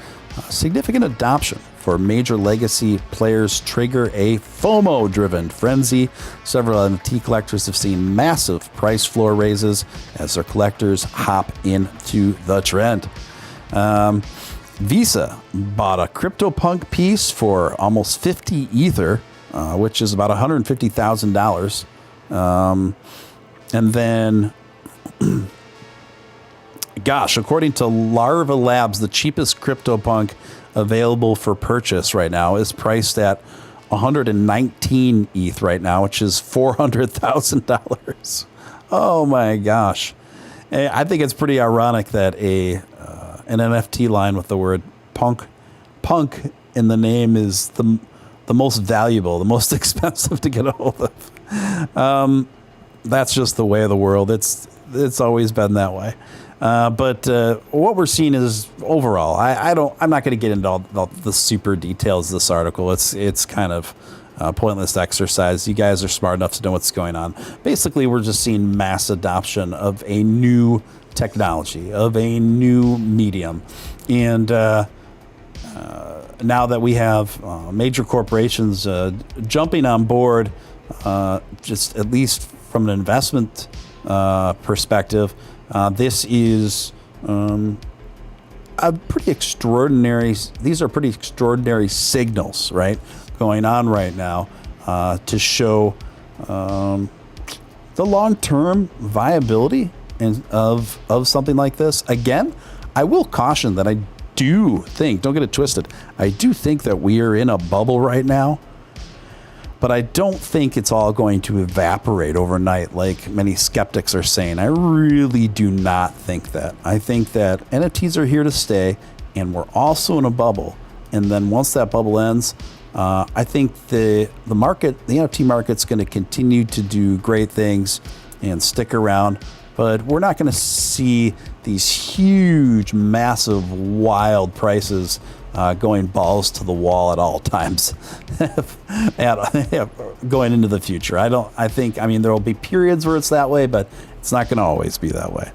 significant adoption for major legacy players trigger a FOMO-driven frenzy. Several NFT collectors have seen massive price floor raises as their collectors hop into the trend. Visa bought a CryptoPunk piece for almost 50 Ether, which is about $150,000. And then, according to Larva Labs, the cheapest CryptoPunk available for purchase right now is priced at 119 ETH right now, which is $400,000. Oh my gosh. I think it's pretty ironic that an NFT line with the word punk in the name is the most valuable, the most expensive to get a hold of. That's just the way of the world. It's always been that way. But what we're seeing is overall, I'm not going to get into all the super details of this article. It's kind of a pointless exercise. You guys are smart enough to know what's going on. Basically, we're just seeing mass adoption of a new technology, of a new medium. And now that we have major corporations jumping on board, just at least from an investment perspective, this is a pretty extraordinary. These are pretty extraordinary signals, right, going on right now to show the long-term viability of something like this. Again, I will caution that I do think, don't get it twisted, I do think that we are in a bubble right now. But I don't think it's all going to evaporate overnight like many skeptics are saying. I really do not think that. I think that NFTs are here to stay, and we're also in a bubble. And then once that bubble ends, I think the NFT market's going to continue to do great things and stick around. But we're not going to see these huge, massive, wild prices going balls to the wall at all times going into the future. I think there will be periods where it's that way, but it's not going to always be that way.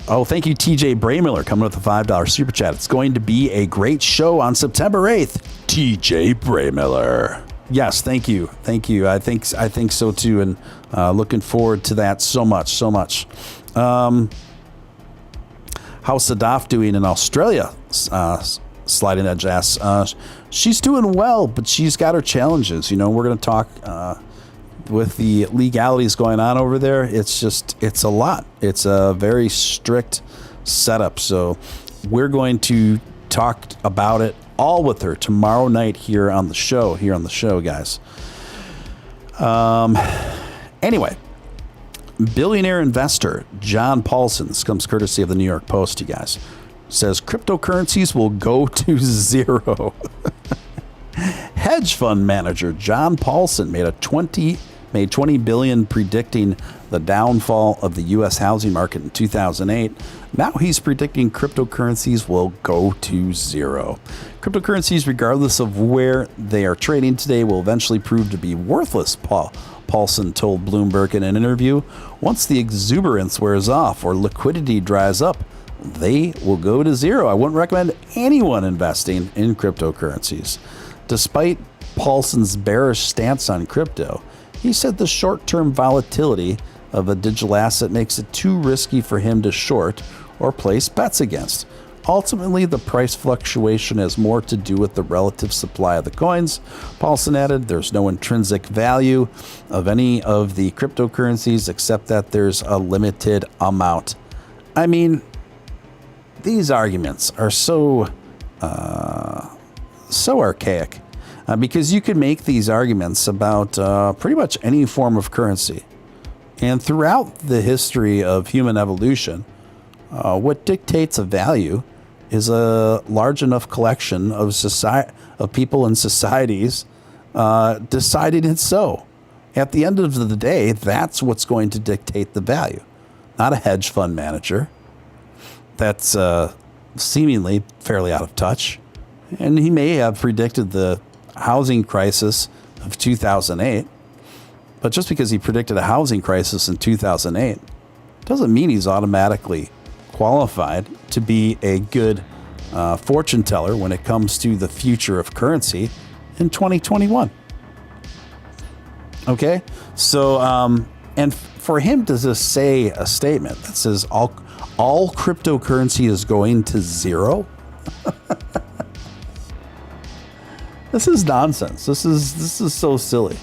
Thank you, TJ Braymiller, coming with a $5 super chat. It's going to be a great show on September 8th. TJ Braymiller. Yes, thank you. I think so too, and looking forward to that so much. How's Sadaf doing in Australia? Sliding Edge asks. She's doing well, but she's got her challenges. We're going to talk with the legalities going on over there. It's a lot. It's a very strict setup. So we're going to talk about it all with her tomorrow night here on the show, guys. Anyway. Billionaire investor John Paulson, this comes courtesy of the New York Post, you guys, says cryptocurrencies will go to zero. Hedge fund manager John Paulson made $20 billion predicting the downfall of the U.S. housing market in 2008. Now he's predicting cryptocurrencies will go to zero. Cryptocurrencies, regardless of where they are trading today, will eventually prove to be worthless, Paulson told Bloomberg in an interview. Once the exuberance wears off or liquidity dries up, they will go to zero. I wouldn't recommend anyone investing in cryptocurrencies. Despite Paulson's bearish stance on crypto, he said the short-term volatility of a digital asset makes it too risky for him to short or place bets against. Ultimately, the price fluctuation has more to do with the relative supply of the coins. Paulson added, there's no intrinsic value of any of the cryptocurrencies except that there's a limited amount. I mean, these arguments are so archaic because you could make these arguments about pretty much any form of currency. And throughout the history of human evolution, what dictates a value is a large enough collection of people and societies deciding it's so. At the end of the day, that's what's going to dictate the value, not a hedge fund manager that's seemingly fairly out of touch. And he may have predicted the housing crisis of 2008, but just because he predicted a housing crisis in 2008 doesn't mean he's automatically qualified to be a good fortune teller when it comes to the future of currency in 2021. Okay, so and for him to just say a statement that says all cryptocurrency is going to zero, this is nonsense. This is so silly.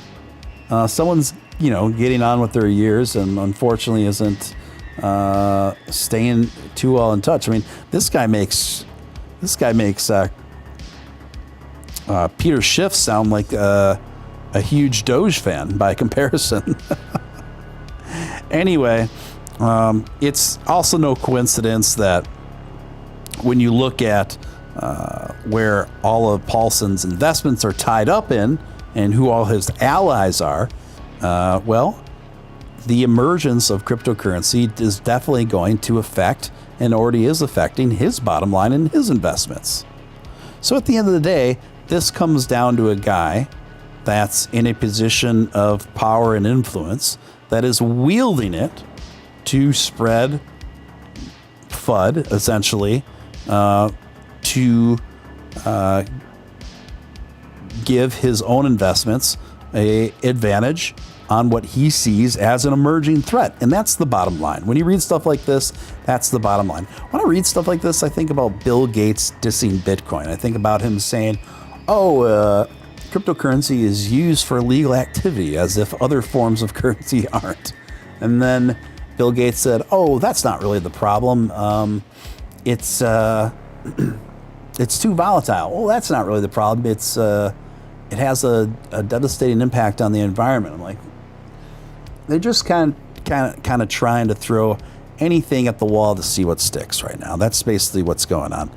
Someone's getting on with their years and unfortunately isn't staying too well in touch. I mean, this guy makes Peter Schiff sound like a huge Doge fan by comparison. Anyway, it's also no coincidence that when you look at where all of Paulson's investments are tied up in and who all his allies are, the emergence of cryptocurrency is definitely going to affect and already is affecting his bottom line and his investments. So at the end of the day, this comes down to a guy that's in a position of power and influence that is wielding it to spread FUD, essentially, to give his own investments an advantage on what he sees as an emerging threat. And that's the bottom line. When you read stuff like this, that's the bottom line. When I read stuff like this, I think about Bill Gates dissing Bitcoin. I think about him saying, cryptocurrency is used for illegal activity, as if other forms of currency aren't. And then Bill Gates said, that's not really the problem. It's too volatile. Well, that's not really the problem. It has a devastating impact on the environment. I'm like, they're just kind of trying to throw anything at the wall to see what sticks right now. That's basically what's going on.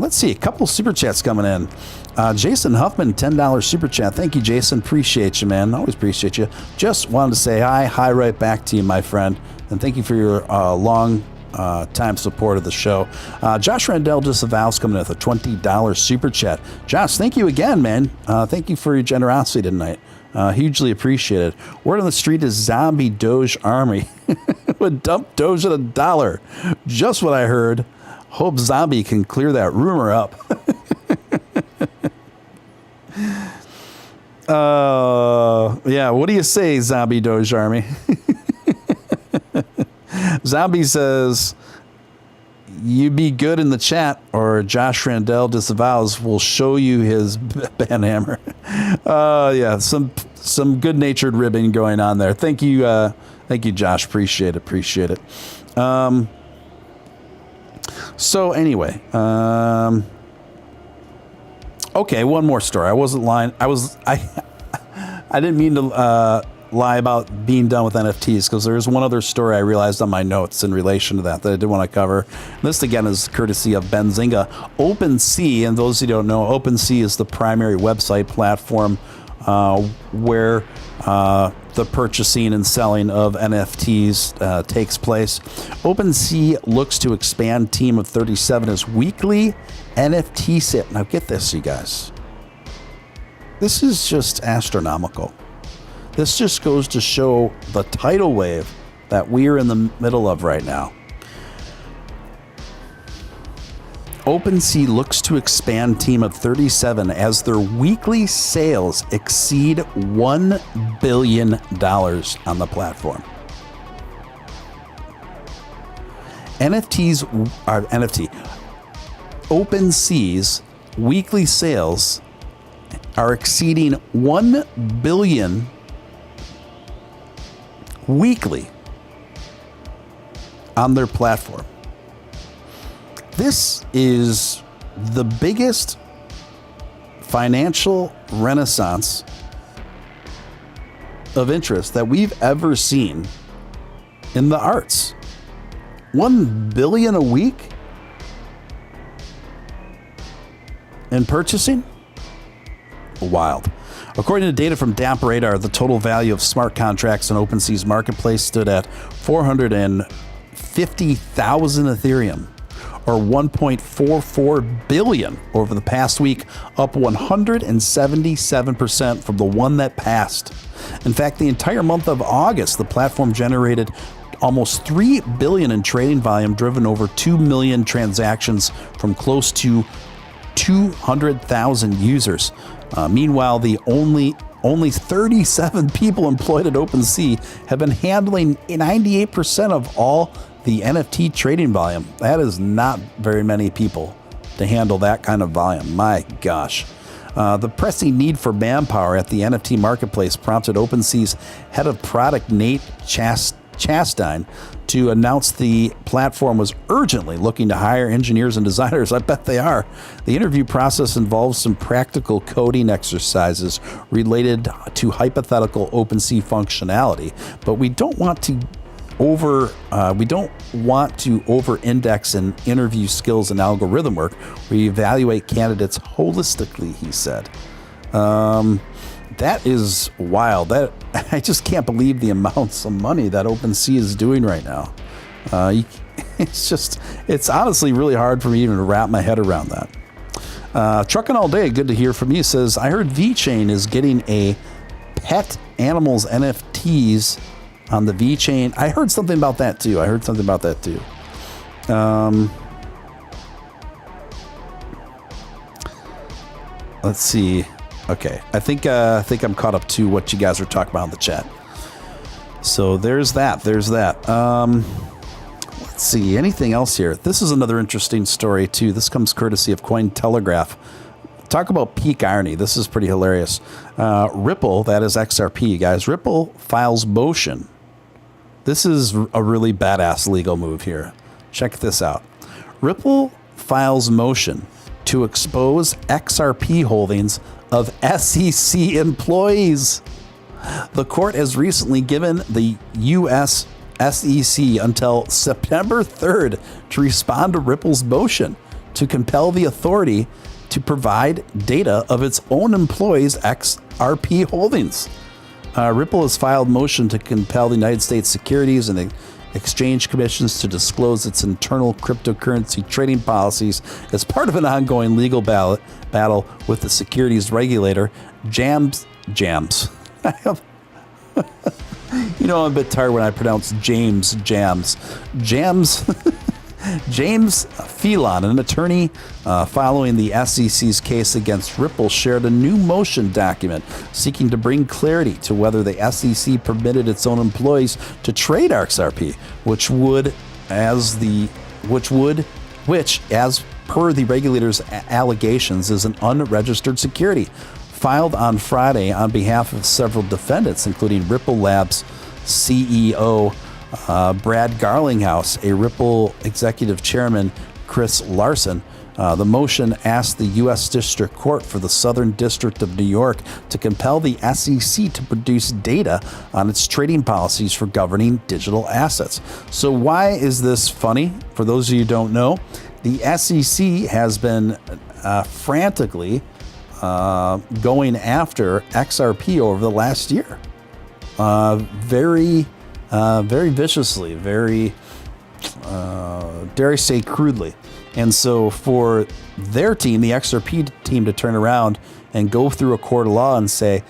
Let's see, a couple super chats coming in. Jason Huffman, $10 super chat. Thank you, Jason. Appreciate you, man. Always appreciate you. Just wanted to say hi right back to you, my friend. And thank you for your long time support of the show. Josh Randell Disavows coming in with a $20 super chat. Josh, thank you again, man. Thank you for your generosity tonight. Hugely appreciated. Word on the street is zombie Doge army would dump Doge at $1. Just what I heard. Hope zombie can clear that rumor up. Yeah, what do you say, zombie Doge army? Zombie says, you be good in the chat or Josh Randell Disavows will show you his banhammer. Yeah, some good-natured ribbing going on there. Thank you, Josh. Appreciate it. So anyway, okay, one more story. I wasn't lying. I didn't mean to lie about being done with NFTs because there's one other story I realized on my notes in relation to that I did want to cover. This again is courtesy of Benzinga. OpenSea, and those who don't know, OpenSea is the primary website platform where the purchasing and selling of NFTs takes place. OpenSea looks to expand team of 37 as weekly NFT sale. Now get this, you guys. This is just astronomical. This just goes to show the tidal wave that we're in the middle of right now. OpenSea looks to expand team of 37 as their weekly sales exceed $1 billion on the platform. OpenSea's weekly sales are exceeding 1 billion weekly on their platform. This is the biggest financial renaissance of interest that we've ever seen in the arts. 1 billion a week in purchasing? Wild. According to data from DAP Radar, the total value of smart contracts in OpenSea's marketplace stood at 450,000 Ethereum, or 1.44 billion over the past week, up 177% from the one that passed. In fact, the entire month of August, the platform generated almost 3 billion in trading volume, driven over 2 million transactions from close to 200,000 users. Meanwhile, the only 37 people employed at OpenSea have been handling 98% of all the NFT trading volume. That is not very many people to handle that kind of volume. My gosh. The pressing need for manpower at the NFT marketplace prompted OpenSea's head of product, Nate Chastain, to announce the platform was urgently looking to hire engineers and designers. I bet they are. The interview process involves some practical coding exercises related to hypothetical OpenSea functionality, but we don't want to over-index in interview skills and algorithm work. We evaluate candidates holistically, he said. That is wild. That I just can't believe the amounts of money that OpenSea is doing right now. It's honestly really hard for me even to wrap my head around that. Trucking All Day, good to hear from you, says, I heard VeChain is getting a pet animals NFTs on the VeChain. I heard something about that too. Let's see. Okay, I think I'm caught up to what you guys are talking about in the chat. So there's that. Let's see, anything else here? This is another interesting story too. This comes courtesy of Cointelegraph. Talk about peak irony. This is pretty hilarious. Ripple, that is XRP, guys. Ripple files motion. This is a really badass legal move here. Check this out. Ripple files motion to expose XRP holdings of SEC employees. The court has recently given the U.S. SEC until September 3rd to respond to Ripple's motion to compel the authority to provide data of its own employees' XRP holdings. Ripple has filed motion to compel the United States Securities and Exchange Commissions to disclose its internal cryptocurrency trading policies as part of an ongoing legal battle with the securities regulator, Jams. I'm a bit tired when I pronounce Jams. James Phelan, an attorney following the SEC's case against Ripple, shared a new motion document seeking to bring clarity to whether the SEC permitted its own employees to trade XRP, which as per the regulator's allegations is an unregistered security. Filed on Friday on behalf of several defendants, including Ripple Labs CEO Brad Garlinghouse, a Ripple executive chairman, Chris Larson. The motion asked the U.S. District Court for the Southern District of New York to compel the SEC to produce data on its trading policies for governing digital assets. So why is this funny? For those of you who don't know, the SEC has been frantically going after XRP over the last year. Very viciously, dare I say crudely. And so for their team, the XRP team, to turn around and go through a court of law and say,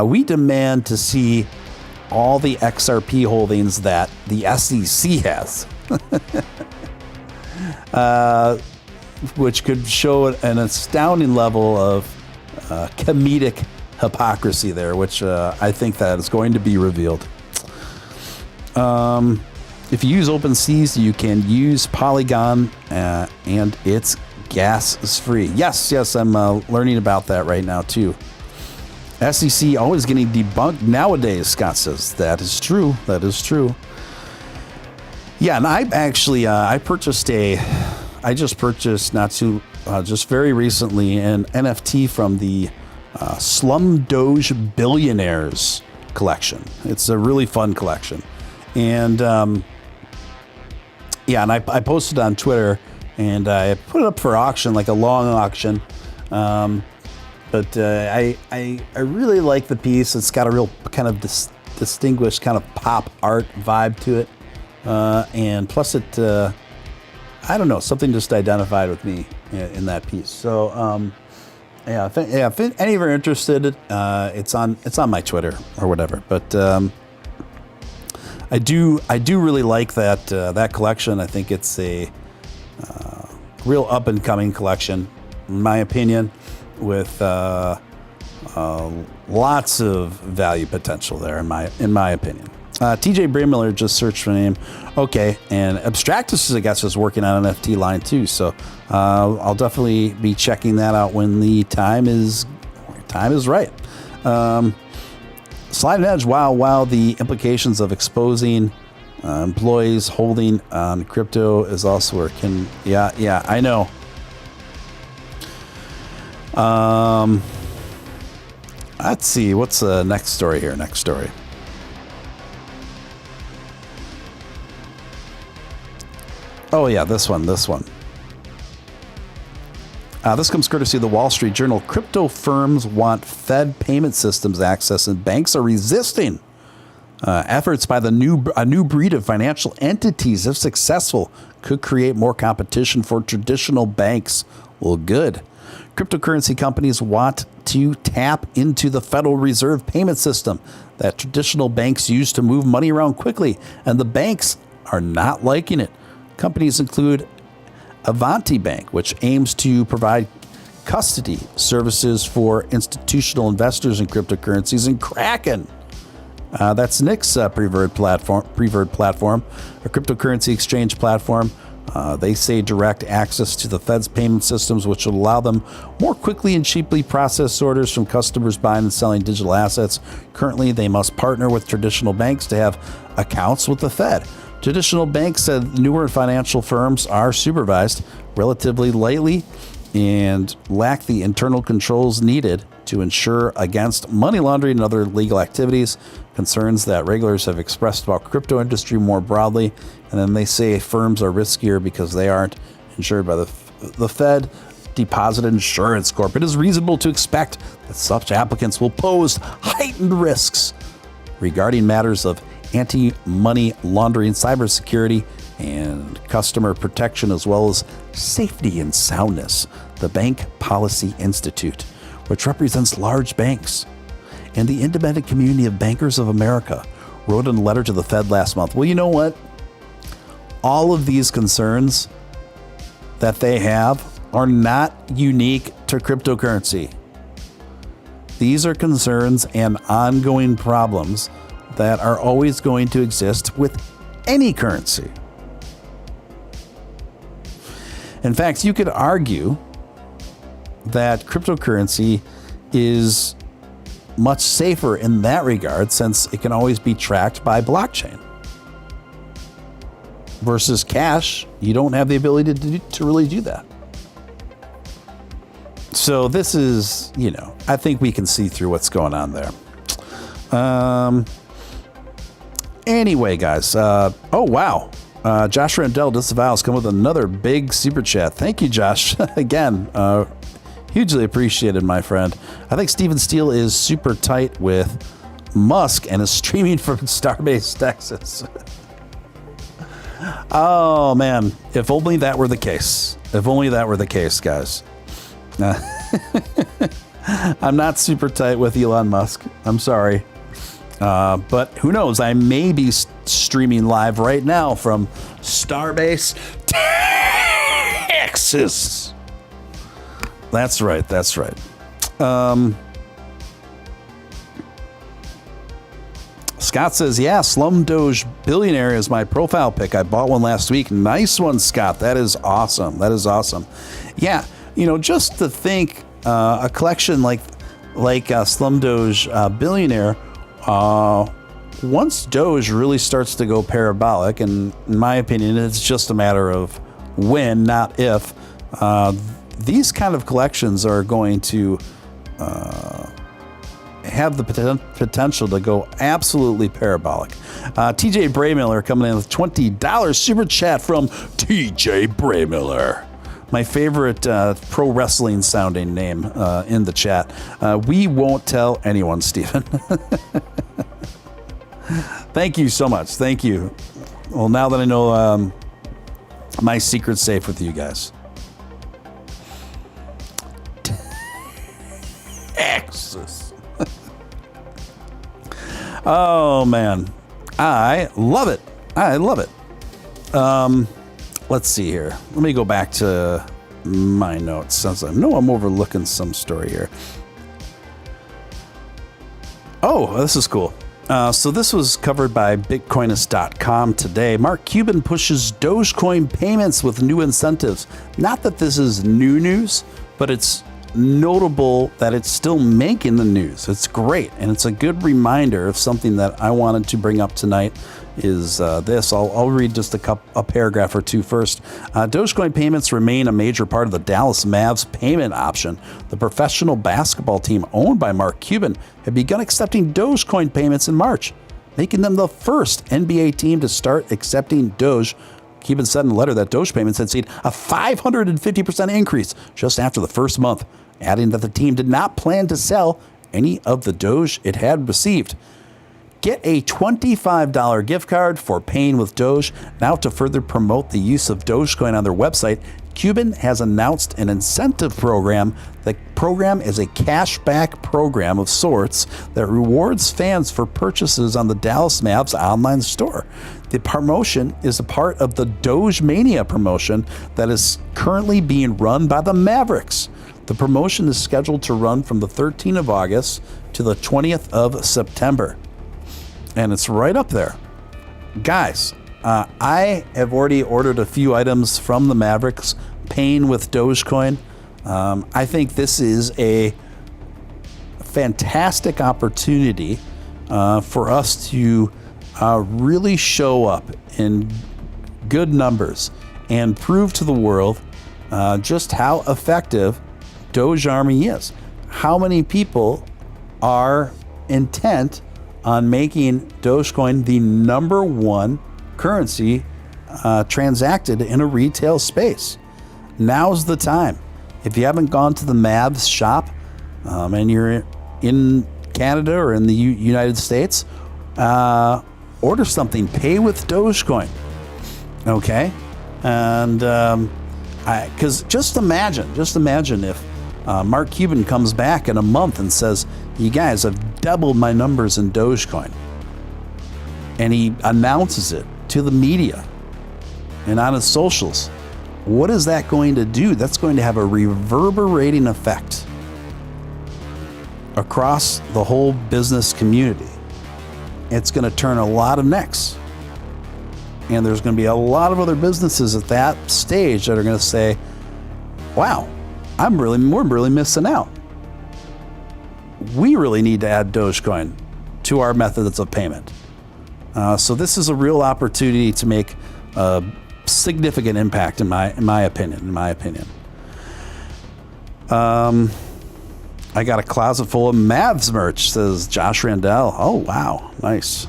We demand to see all the XRP holdings that the SEC has, which could show an astounding level of comedic hypocrisy there, which I think that is going to be revealed. If you use OpenSeas, you can use Polygon, and it's gas is free. Yes, I'm learning about that right now too. SEC always getting debunked nowadays, Scott says. That is true. Yeah, and I actually, I just purchased just very recently an NFT from the Slum Doge Billionaires collection. It's a really fun collection. And yeah, and I posted on Twitter, and I put it up for auction, like a long auction. But I really like the piece. It's got a real kind of distinguished kind of pop art vibe to it. And plus it, I don't know, something just identified with me in that piece. So, if any of you are interested, it's on my Twitter or whatever. But I do really like that collection. I think it's a real up and coming collection, in my opinion, with lots of value potential there, in my opinion. TJ Braymiller just searched for name. Okay, and Abstractus, I guess, is working on an NFT line too. So I'll definitely be checking that out when the time is right. Slide Edge. Wow. The implications of exposing employees holding on crypto is also working. Yeah, I know. Let's see. What's the next story here? Next story. Oh, yeah, this one. This comes courtesy of the Wall Street Journal. Crypto firms want Fed payment systems access, and banks are resisting. Efforts by a new breed of financial entities, if successful, could create more competition for traditional banks. Well, good. Cryptocurrency companies want to tap into the Federal Reserve payment system that traditional banks use to move money around quickly, and the banks are not liking it. Companies include Avanti Bank, which aims to provide custody services for institutional investors in cryptocurrencies, and Kraken. That's Nick's preferred platform, a cryptocurrency exchange platform. They say direct access to the Fed's payment systems, which will allow them more quickly and cheaply process orders from customers buying and selling digital assets. Currently, they must partner with traditional banks to have accounts with the Fed. Traditional banks said newer financial firms are supervised relatively lightly and lack the internal controls needed to ensure against money laundering and other legal activities. Concerns that regulators have expressed about crypto industry more broadly. And then they say firms are riskier because they aren't insured by the Fed Deposit Insurance Corp. It is reasonable to expect that such applicants will pose heightened risks regarding matters of anti-money laundering, cybersecurity, and customer protection, as well as safety and soundness. The Bank Policy Institute, which represents large banks, and the Independent Community of Bankers of America, wrote in a letter to the Fed last month. Well, you know what? All of these concerns that they have are not unique to cryptocurrency. These are concerns and ongoing problems that are always going to exist with any currency. In fact, you could argue that cryptocurrency is much safer in that regard, since it can always be tracked by blockchain. Versus cash, you don't have the ability to really do that. So this is, I think we can see through what's going on there. Anyway, guys. Oh, wow. Josh Randell disavows come with another big super chat. Thank you, Josh. Again, hugely appreciated, my friend. I think Steven Steele is super tight with Musk and is streaming from Starbase, Texas. Oh, man. If only that were the case. If only that were the case, guys. I'm not super tight with Elon Musk. I'm sorry. But who knows? I may be streaming live right now from Starbase, Texas. That's right. That's right. Scott says, yeah, Slum Doge Billionaire is my profile pic. I bought one last week. Nice one, Scott. That is awesome. That is awesome. Yeah, just to think a collection like Slum Doge Billionaire, once Doge really starts to go parabolic, and in my opinion, it's just a matter of when, not if, these kind of collections are going to have the potential to go absolutely parabolic. TJ Braymiller coming in with $20 super chat from TJ Braymiller. My favorite pro wrestling sounding name in the chat. We won't tell anyone, Stephen. Thank you so much. Thank you. Well, now that I know my secret's safe with you guys. Texas. Oh, man. I love it. I love it. Let's see here. Let me go back to my notes since I know I'm overlooking some story here. Oh, this is cool. So this was covered by Bitcoinist.com today. Mark Cuban pushes Dogecoin payments with new incentives. Not that this is new news, but it's notable that it's still making the news. It's great, and it's a good reminder of something that I wanted to bring up tonight is this. I'll read just a paragraph or two first. Dogecoin payments remain a major part of the Dallas Mavs payment option. The professional basketball team owned by Mark Cuban had begun accepting Dogecoin payments in March, making them the first NBA team to start accepting Doge. Cuban said in a letter that Doge payments had seen a 550% increase just after the first month, adding that the team did not plan to sell any of the Doge it had received. Get a $25 gift card for paying with Doge. Now, to further promote the use of Dogecoin on their website, Cuban has announced an incentive program. The program is a cashback program of sorts that rewards fans for purchases on the Dallas Mavs online store. The promotion is a part of the Doge Mania promotion that is currently being run by the Mavericks. The promotion is scheduled to run from the 13th of August to the 20th of September. And it's right up there. Guys, I have already ordered a few items from the Mavericks, paying with Dogecoin. I think this is a fantastic opportunity for us to really show up in good numbers and prove to the world just how effective Doge Army is. How many people are intent on making Dogecoin the number one currency transacted in a retail space? Now's the time. If you haven't gone to the Mavs shop and you're in Canada or in the United States, order something. Pay with Dogecoin. Okay? And because just imagine if Mark Cuban comes back in a month and says, you guys have doubled my numbers in Dogecoin. And he announces it to the media and on his socials. What is that going to do? That's going to have a reverberating effect across the whole business community. It's going to turn a lot of necks. And there's going to be a lot of other businesses at that stage that are going to say, wow, we're really missing out. We really need to add Dogecoin to our methods of payment. So this is a real opportunity to make a significant impact in my opinion. I got a closet full of Mavs merch, says Josh Randell. Oh, wow. Nice.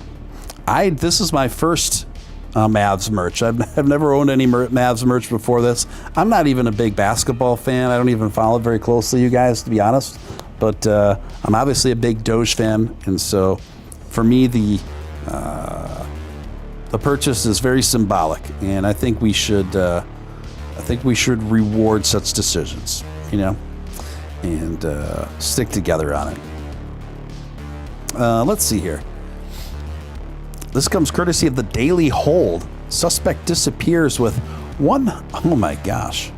This is my first Mavs merch. I've never owned any Mavs merch before this. I'm not even a big basketball fan. I don't even follow it very closely, you guys, to be honest. But I'm obviously a big Doge fan, and so for me, the purchase is very symbolic, and I think we should reward such decisions. You know. and stick together on it. Let's see here. This comes courtesy of the Daily Hold. Suspect disappears with oh my gosh.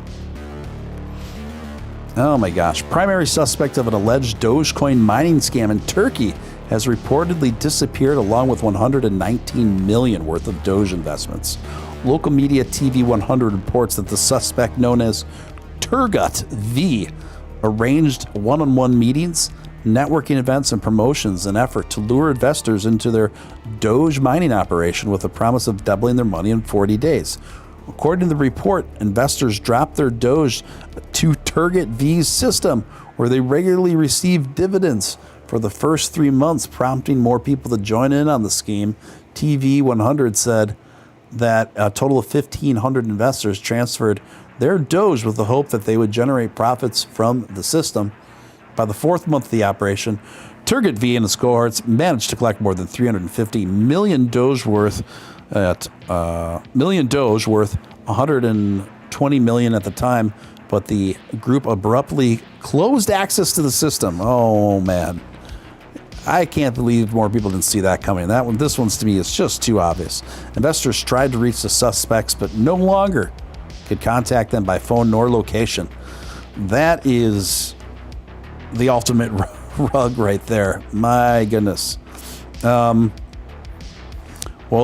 Primary suspect of an alleged Dogecoin mining scam in Turkey has reportedly disappeared along with 119 million worth of Doge investments. Local media TV 100 reports that the suspect, known as Turgut V, arranged one-on-one meetings, networking events, and promotions in an effort to lure investors into their Doge mining operation with a promise of doubling their money in 40 days. According to the report, investors dropped their Doge to Turgut V's system, where they regularly received dividends for the first 3 months, prompting more people to join in on the scheme. TV 100 said that a total of 1,500 investors transferred their Doge with the hope that they would generate profits from the system. By the fourth month of the operation, Turgut V and his cohorts managed to collect more than 350 million Doge worth 120 million at the time, but the group abruptly closed access to the system. Oh man, I can't believe more people didn't see that coming. This one's to me is just too obvious. Investors tried to reach the suspects, but no longer could contact them by phone nor location. That is the ultimate rug right there. My goodness. Well,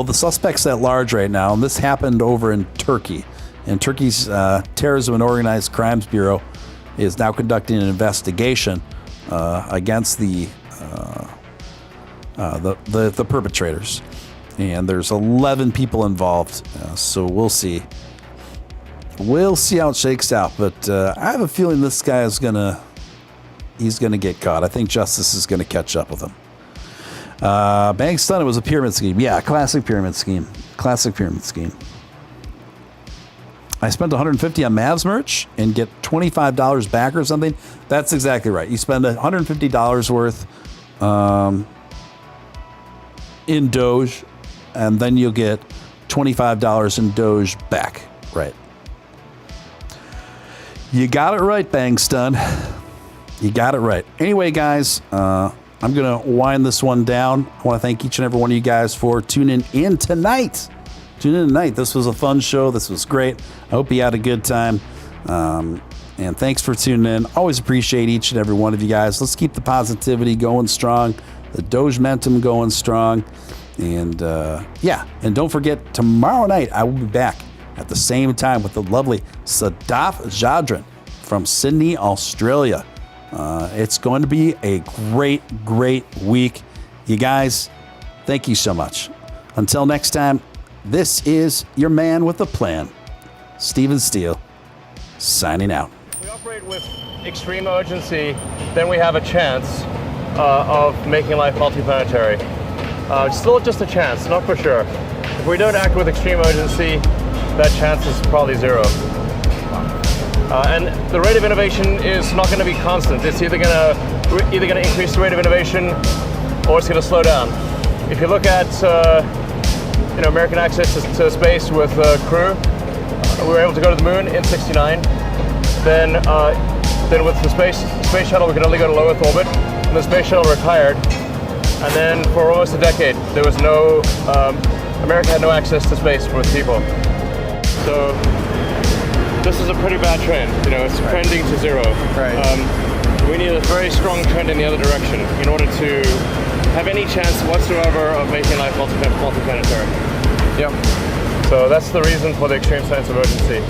the suspect's at large right now, and this happened over in Turkey. And Turkey's Terrorism and Organized Crimes Bureau is now conducting an investigation against the perpetrators. And there's 11 people involved, so we'll see. We'll see how it shakes out, but I have a feeling this guy is he's gonna get caught. I think justice is gonna catch up with him. Banks thought it was a pyramid scheme. Yeah, classic pyramid scheme. I spent $150 on Mavs merch and get $25 back or something. That's exactly right. You spend $150 worth in Doge, and then you'll get $25 in Doge back. Right. You got it right, Bangstun. You got it right. Anyway, guys, I'm going to wind this one down. I want to thank each and every one of you guys for tuning in tonight. This was a fun show. This was great. I hope you had a good time. And thanks for tuning in. Always appreciate each and every one of you guys. Let's keep the positivity going strong, the Doge momentum going strong. And and don't forget, tomorrow night I will be back at the same time with the lovely Sadaf Jadran from Sydney, Australia. It's going to be a great, great week. You guys, thank you so much. Until next time, this is your man with a plan, Steven Steele, signing out. We operate with extreme urgency, then we have a chance of making life multiplanetary. Still just a chance, not for sure. If we don't act with extreme urgency, that chance is probably zero. And the rate of innovation is not going to be constant. It's either going to increase the rate of innovation, or it's going to slow down. If you look at American access to space with Crew, we were able to go to the moon in '69. Then with the space shuttle, we could only go to low Earth orbit. And the space shuttle retired, and then for almost a decade, there was no America had no access to space for its people. So this is a pretty bad trend. It's trending to zero. Right. We need a very strong trend in the other direction in order to have any chance whatsoever of making life multiplanetary. Yep. So that's the reason for the extreme sense of urgency.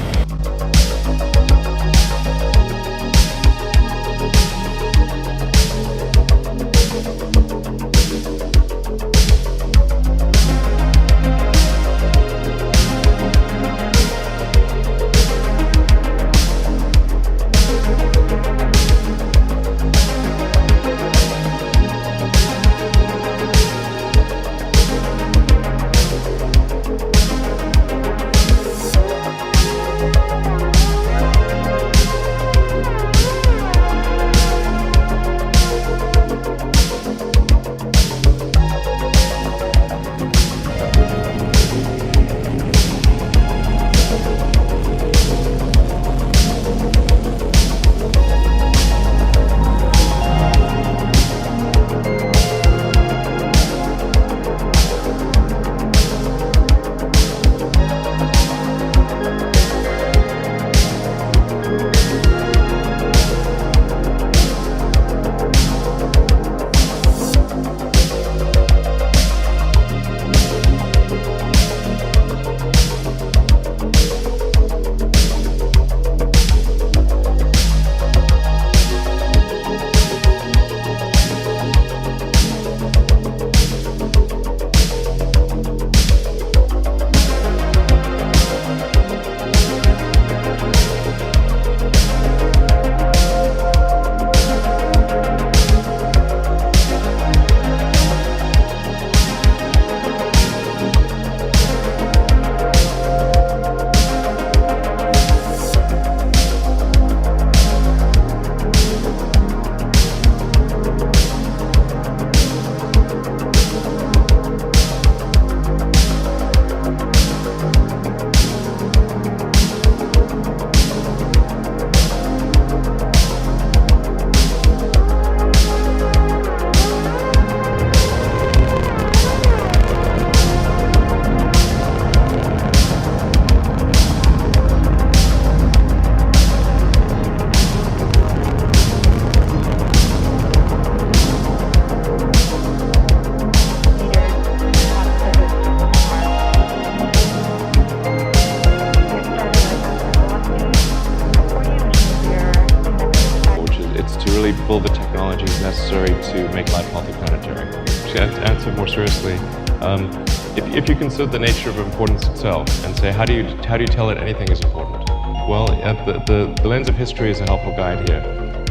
really build the technologies necessary to make life multiplanetary. To answer more seriously, if you consider the nature of importance itself and say, how do you tell that anything is important? Well, the lens of history is a helpful guide here.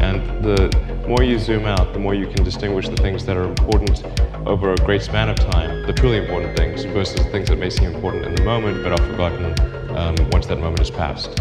And the more you zoom out, the more you can distinguish the things that are important over a great span of time, the truly important things, versus the things that may seem important in the moment but are forgotten once that moment has passed.